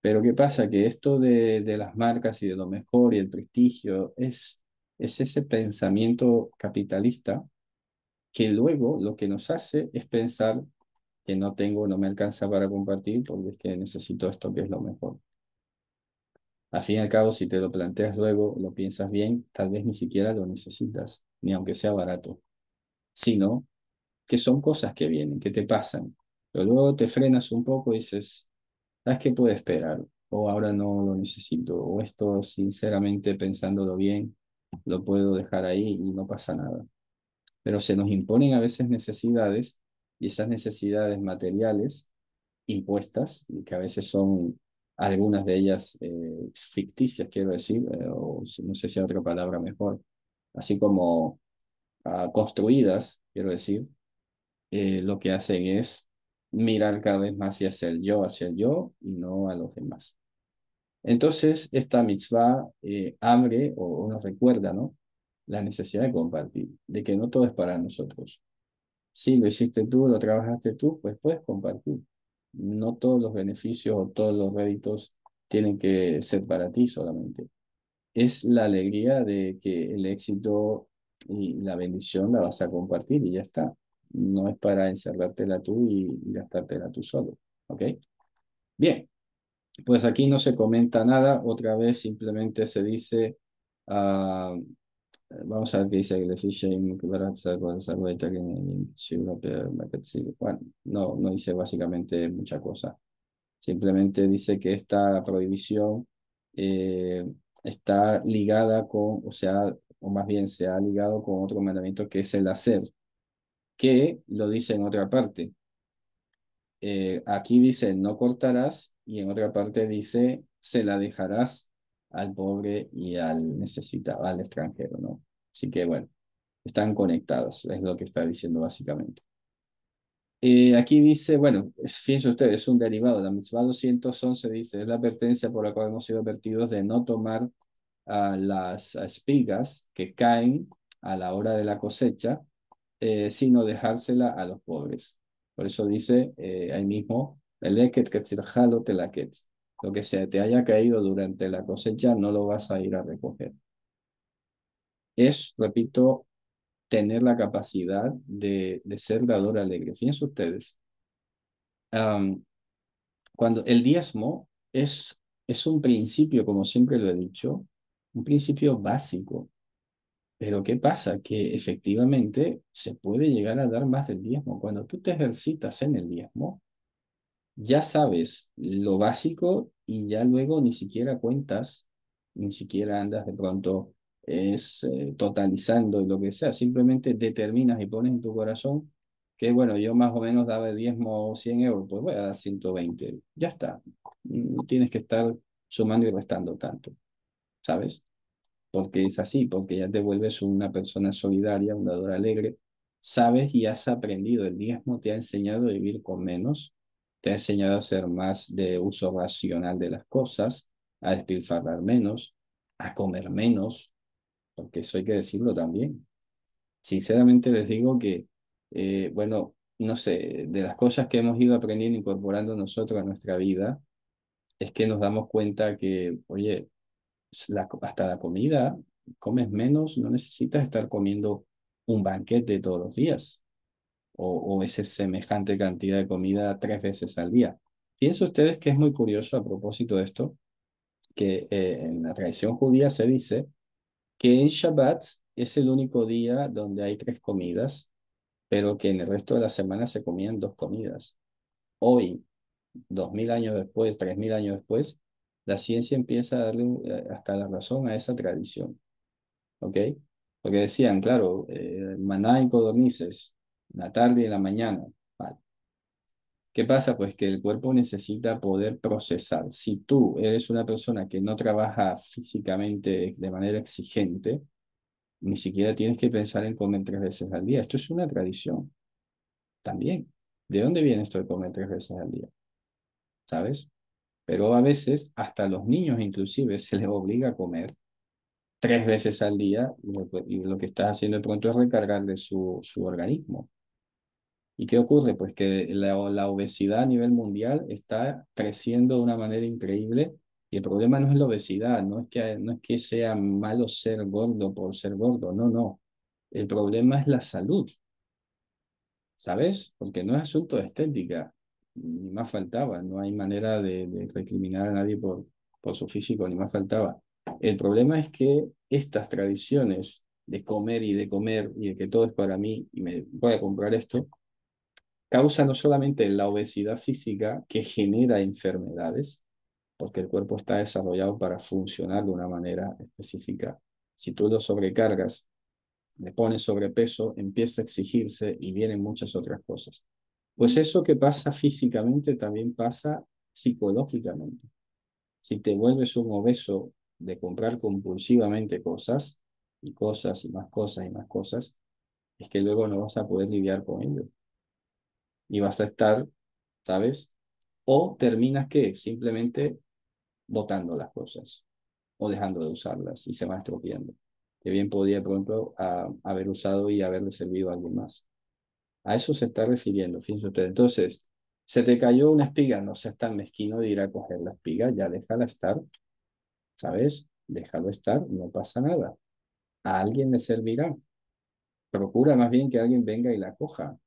Pero ¿qué pasa? Que esto de las marcas y de lo mejor y el prestigio es ese pensamiento capitalista que luego lo que nos hace es pensar que no tengo, no me alcanza para compartir porque es que necesito esto que es lo mejor. Al fin y al cabo, si te lo planteas luego, lo piensas bien, tal vez ni siquiera lo necesitas, ni aunque sea barato, sino que son cosas que vienen, que te pasan. Pero luego te frenas un poco y dices, ¿sabes qué puede esperar? O ahora no lo necesito, o esto sinceramente pensándolo bien, lo puedo dejar ahí y no pasa nada. Pero se nos imponen a veces necesidades y esas necesidades materiales impuestas, y que a veces son algunas de ellas ficticias, quiero decir, o no sé si hay otra palabra mejor, así como construidas, quiero decir, lo que hacen es mirar cada vez más hacia el yo y no a los demás. Entonces, esta mitzvah abre o nos recuerda, ¿no? La necesidad de compartir, de que no todo es para nosotros. Si lo hiciste tú, lo trabajaste tú, pues puedes compartir. No todos los beneficios o todos los réditos tienen que ser para ti solamente. Es la alegría de que el éxito y la bendición la vas a compartir y ya está. No es para encerrártela tú y gastártela tú solo. ¿Ok? Bien, pues aquí no se comenta nada. Otra vez simplemente se dice, ah, vamos a ver qué dice el Shame, bueno, no dice básicamente mucha cosa. Simplemente dice que esta prohibición eh, está ligada con, o sea, o más bien se ha ligado con otro mandamiento que es el hacer, que lo dice en otra parte. Aquí dice no cortarás y en otra parte dice se la dejarás al pobre y al necesitado, al extranjero, ¿no? Así que bueno, están conectados, es lo que está diciendo básicamente. Aquí dice, bueno, fíjense ustedes, es un derivado. La mitzvah 211 dice, es la advertencia por la cual hemos sido advertidos de no tomar las espigas que caen a la hora de la cosecha, sino dejársela a los pobres. Por eso dice ahí mismo, "Eleket ketzirjalo telaket". Lo que se te haya caído durante la cosecha no lo vas a ir a recoger. Es, repito, tener la capacidad de ser dador alegre. Fíjense ustedes, am, cuando el diezmo es un principio, como siempre lo he dicho, un principio básico. Pero ¿qué pasa? Que efectivamente se puede llegar a dar más del diezmo. Cuando tú te ejercitas en el diezmo, ya sabes lo básico y ya luego ni siquiera cuentas, ni siquiera andas de pronto totalizando y lo que sea, simplemente determinas y pones en tu corazón que bueno, yo más o menos daba el diezmo 100 euros, pues voy a dar 120, ya está, no tienes que estar sumando y restando tanto, ¿sabes? Porque es así, porque ya te vuelves una persona solidaria, un dador alegre, sabes y has aprendido. El diezmo te ha enseñado a vivir con menos, te ha enseñado a ser más de uso racional de las cosas, a despilfarrar menos, a comer menos, porque eso hay que decirlo también. Sinceramente les digo que, bueno, no sé, de las cosas que hemos ido aprendiendo, incorporando nosotros a nuestra vida, es que nos damos cuenta que, oye, hasta la comida, comes menos, no necesitas estar comiendo un banquete todos los días o esa semejante cantidad de comida 3 veces al día. Piensen ustedes que es muy curioso a propósito de esto, que en la tradición judía se dice que en Shabbat es el único día donde hay 3 comidas, pero que en el resto de la semana se comían 2 comidas. Hoy, 2000 años después, 3000 años después, la ciencia empieza a darle hasta la razón a esa tradición, ¿ok? Porque decían, claro, maná y codornices, la tarde y la mañana. Vale. ¿Qué pasa? Pues que el cuerpo necesita poder procesar. Si tú eres una persona que no trabaja físicamente de manera exigente, ni siquiera tienes que pensar en comer 3 veces al día. Esto es una tradición también. ¿De dónde viene esto de comer 3 veces al día? ¿Sabes? Pero a veces hasta a los niños inclusive se les obliga a comer 3 veces al día y lo que estás haciendo de pronto es recargarle su organismo. ¿Y qué ocurre? Pues que la obesidad a nivel mundial está creciendo de una manera increíble y el problema no es la obesidad, no es que sea malo ser gordo por ser gordo, no, no. El problema es la salud, ¿sabes? Porque no es asunto de estética, ni más faltaba, no hay manera de recriminar a nadie por su físico, ni más faltaba. El problema es que estas tradiciones de comer y de comer y de que todo es para mí y me voy a comprar esto, causa no solamente la obesidad física que genera enfermedades, porque el cuerpo está desarrollado para funcionar de una manera específica. Si tú lo sobrecargas, le pones sobrepeso, empieza a exigirse y vienen muchas otras cosas. Pues eso que pasa físicamente también pasa psicológicamente. Si te vuelves un obeso de comprar compulsivamente cosas y cosas y más cosas y más cosas, es que luego no vas a poder lidiar con ello y vas a estar, ¿sabes? O terminas que simplemente botando las cosas o dejando de usarlas y se van estropeando. Que bien podía de pronto haber usado y haberle servido a alguien más. A eso se está refiriendo, fíjense usted. Entonces, se te cayó una espiga, no seas tan mezquino de ir a coger la espiga, ya déjala estar, ¿sabes? Déjalo estar, no pasa nada. A alguien le servirá. Procura más bien que alguien venga y la coja.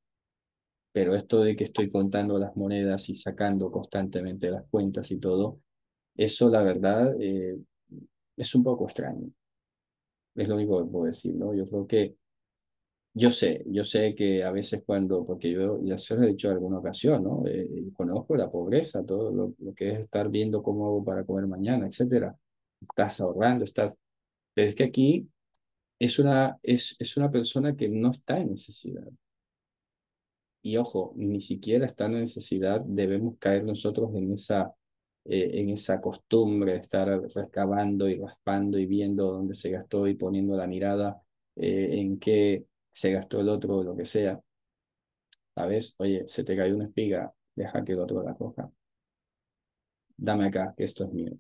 Pero esto de que estoy contando las monedas y sacando constantemente las cuentas y todo, eso la verdad es un poco extraño. Es lo único que puedo decir, ¿no? Yo creo que yo sé que a veces porque yo ya se lo he dicho en alguna ocasión, ¿no? Conozco la pobreza, todo lo que es estar viendo cómo hago para comer mañana, etcétera. Estás ahorrando, pero es que aquí es una persona que no está en necesidad. Y ojo, ni siquiera estando en necesidad debemos caer nosotros en esa costumbre de estar recabando y raspando y viendo dónde se gastó y poniendo la mirada en qué se gastó el otro o lo que sea. ¿Sabes? Oye, se te cayó una espiga, deja que el otro la coja. Dame acá, que esto es mío.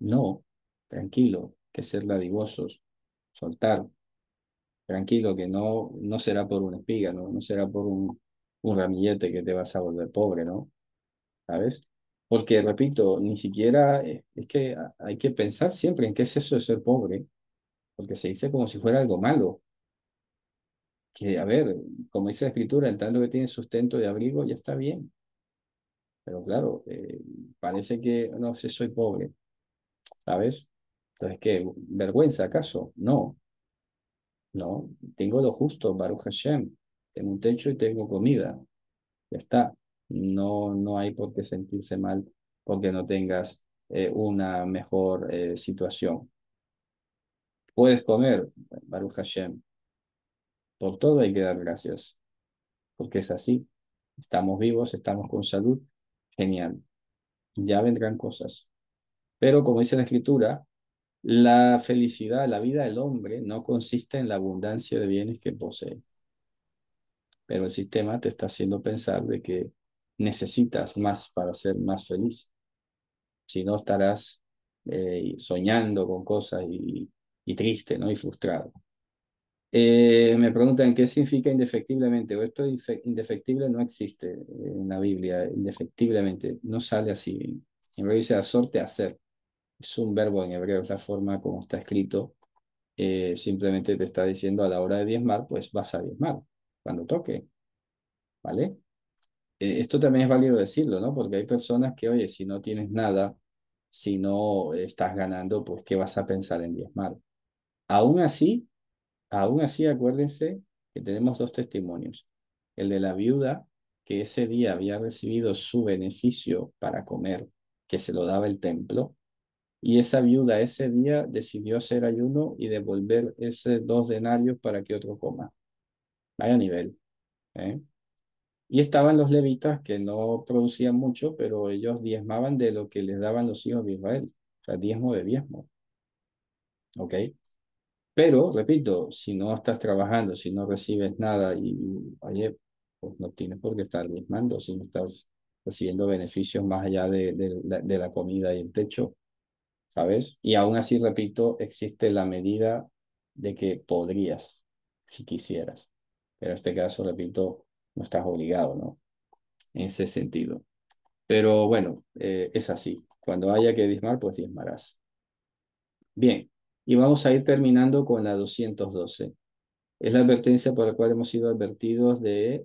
No, tranquilo, que ser dadivosos, soltar, tranquilo, que no será por una espiga, no será por un ramillete que te vas a volver pobre, ¿no? ¿Sabes? Porque, repito, ni siquiera es que hay que pensar siempre en qué es eso de ser pobre, porque se dice como si fuera algo malo. Que, a ver, como dice la escritura, en tanto que tiene sustento y abrigo, ya está bien. Pero claro, parece que no sé, soy pobre, ¿sabes? Entonces, ¿qué? ¿Vergüenza acaso? No, no. Tengo lo justo, Baruch Hashem. Tengo un techo y tengo comida. Ya está. No hay por qué sentirse mal porque no tengas una mejor situación. Puedes comer, Baruch Hashem. Por todo hay que dar gracias, porque es así. Estamos vivos, estamos con salud. Genial. Ya vendrán cosas. Pero como dice la escritura, la felicidad, la vida del hombre no consiste en la abundancia de bienes que posee, pero el sistema te está haciendo pensar de que necesitas más para ser más feliz. Si no, estarás soñando con cosas y triste, ¿no? Y frustrado. Me preguntan qué significa indefectiblemente, o esto indefectible no existe en la Biblia, indefectiblemente, no sale así. En hebreo dice azorte hacer, es un verbo en hebreo, es la forma como está escrito. Simplemente te está diciendo a la hora de diezmar, pues vas a diezmar cuando toque. ¿vale? Esto también es válido decirlo, ¿no? Porque hay personas que, oye, si no tienes nada, si no estás ganando, pues, ¿qué vas a pensar en diezmar? Aún así, aún así, acuérdense que tenemos dos testimonios. El de la viuda, que ese día había recibido su beneficio para comer, que se lo daba el templo, y esa viuda ese día decidió hacer ayuno y devolver ese 2 denarios para que otro coma. Vaya nivel, ¿eh? Y estaban los levitas que no producían mucho, pero ellos diezmaban de lo que les daban los hijos de Israel. O sea, diezmo de diezmo, ¿ok? Pero, repito, si no estás trabajando, si no recibes nada oye, pues no tienes por qué estar diezmando si no estás recibiendo beneficios más allá de la comida y el techo, ¿sabes? Y aún así, repito, existe la medida de que podrías, si quisieras. Pero en este caso, repito, no estás obligado, ¿no? En ese sentido. Pero bueno, es así. Cuando haya que diezmar, pues diezmarás. Bien, y vamos a ir terminando con la 212. Es la advertencia por la cual hemos sido advertidos de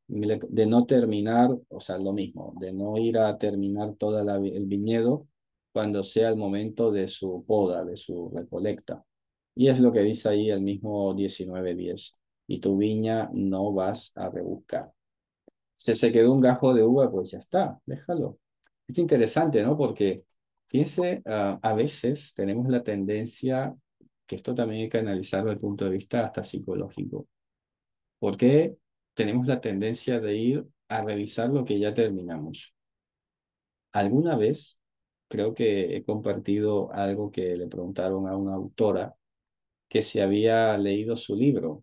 no terminar, o sea, lo mismo, de no ir a terminar todo el viñedo cuando sea el momento de su poda, de su recolecta. Y es lo que dice ahí el mismo 19:10. Y tu viña no vas a rebuscar. Se quedó un gajo de uva, pues ya está, déjalo. Es interesante, ¿no? Porque, fíjense, a veces tenemos la tendencia, que esto también hay que analizarlo desde el punto de vista hasta psicológico. ¿Por qué tenemos la tendencia de ir a revisar lo que ya terminamos? Alguna vez creo que he compartido algo que le preguntaron a una autora que si había leído su libro.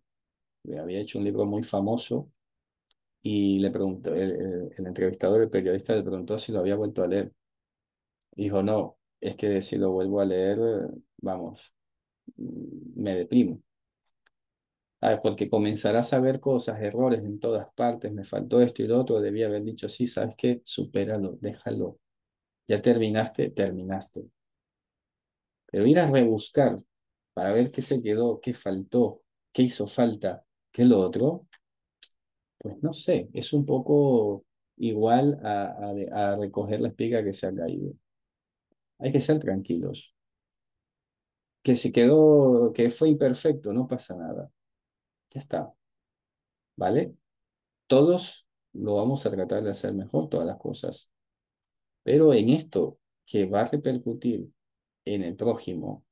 Le había hecho un libro muy famoso y le preguntó, el entrevistador, el periodista, le preguntó si lo había vuelto a leer. Dijo, no, es que si lo vuelvo a leer, vamos, me deprimo. ¿Sabes? Porque comenzarás a ver cosas, errores en todas partes, me faltó esto y lo otro, debía haber dicho, sí, ¿sabes qué? Supéralo, déjalo. Ya terminaste, terminaste. Pero ir a rebuscar para ver qué se quedó, qué faltó, qué hizo falta, qué lo otro, pues no sé, es un poco igual a recoger la espiga que se ha caído. Hay que ser tranquilos. Que se quedó, que fue imperfecto, no pasa nada. Ya está, ¿vale? Todos lo vamos a tratar de hacer mejor, todas las cosas. Pero en esto que va a repercutir en el prójimo,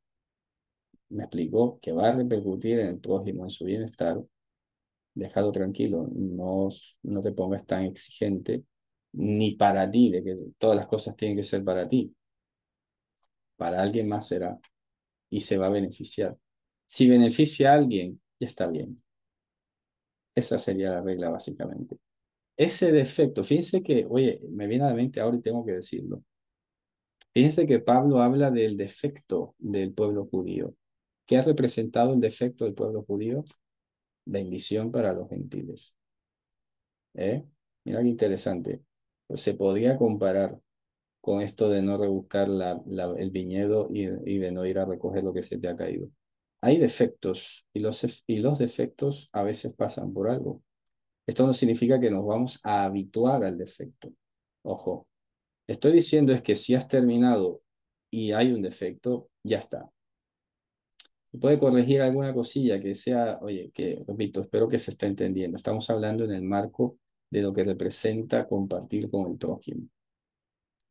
me explicó que va a repercutir en el prójimo, en su bienestar, déjalo tranquilo, no te pongas tan exigente, ni para ti, de que todas las cosas tienen que ser para ti, para alguien más será y se va a beneficiar. Si beneficia a alguien, ya está bien. Esa sería la regla básicamente. Ese defecto, fíjense que, oye, me viene a la mente ahora y tengo que decirlo. Fíjense que Pablo habla del defecto del pueblo judío. ¿Qué ha representado el defecto del pueblo judío? Bendición para los gentiles. ¿Eh? Mira qué interesante. Pues se podría comparar con esto de no rebuscar el viñedo y de no ir a recoger lo que se te ha caído. Hay defectos y los defectos a veces pasan por algo. Esto no significa que nos vamos a habituar al defecto. Ojo, estoy diciendo es que si has terminado y hay un defecto, ya está. Se puede corregir alguna cosilla que sea, oye, que repito, espero que se esté entendiendo. Estamos hablando en el marco de lo que representa compartir con el prójimo,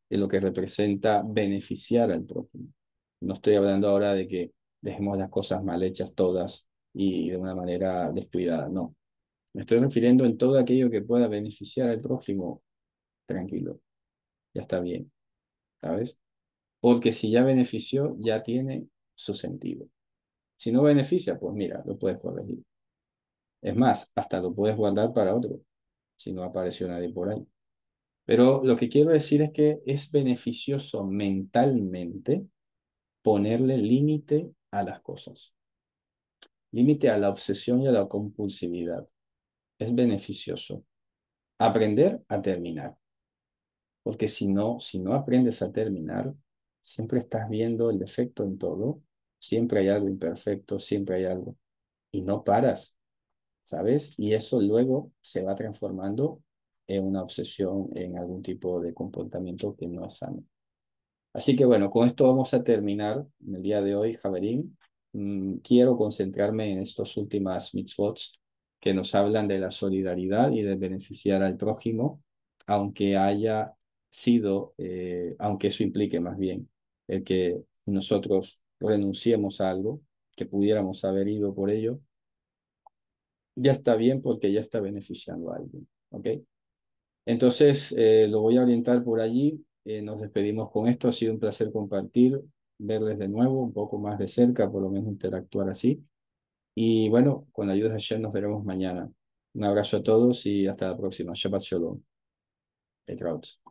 de lo que representa beneficiar al prójimo. No estoy hablando ahora de que dejemos las cosas mal hechas todas y de una manera descuidada, no. Me estoy refiriendo en todo aquello que pueda beneficiar al prójimo, tranquilo, ya está bien, ¿sabes? Porque si ya benefició, ya tiene su sentido. Si no beneficia, pues mira, lo puedes corregir. Es más, hasta lo puedes guardar para otro, si no apareció nadie por ahí. Pero lo que quiero decir es que es beneficioso mentalmente ponerle límite a las cosas, límite a la obsesión y a la compulsividad. Es beneficioso. Aprender a terminar. Porque si no aprendes a terminar, siempre estás viendo el defecto en todo, siempre hay algo imperfecto, siempre hay algo, y no paras. ¿sabes? Y eso luego se va transformando en una obsesión, en algún tipo de comportamiento que no es sano. Así que bueno, con esto vamos a terminar en el día de hoy, Javerín. Quiero concentrarme en estas últimas mitzvot que nos hablan de la solidaridad y de beneficiar al prójimo, aunque haya sido, aunque eso implique más bien el que nosotros renunciemos a algo, que pudiéramos haber ido por ello, ya está bien porque ya está beneficiando a alguien, ¿ok? Entonces, lo voy a orientar por allí. Nos despedimos con esto. Ha sido un placer compartir, verles de nuevo, un poco más de cerca, por lo menos interactuar así. Y bueno, con la ayuda de Hashem nos veremos mañana. Un abrazo a todos y hasta la próxima. Shabbat Shalom. להתראות.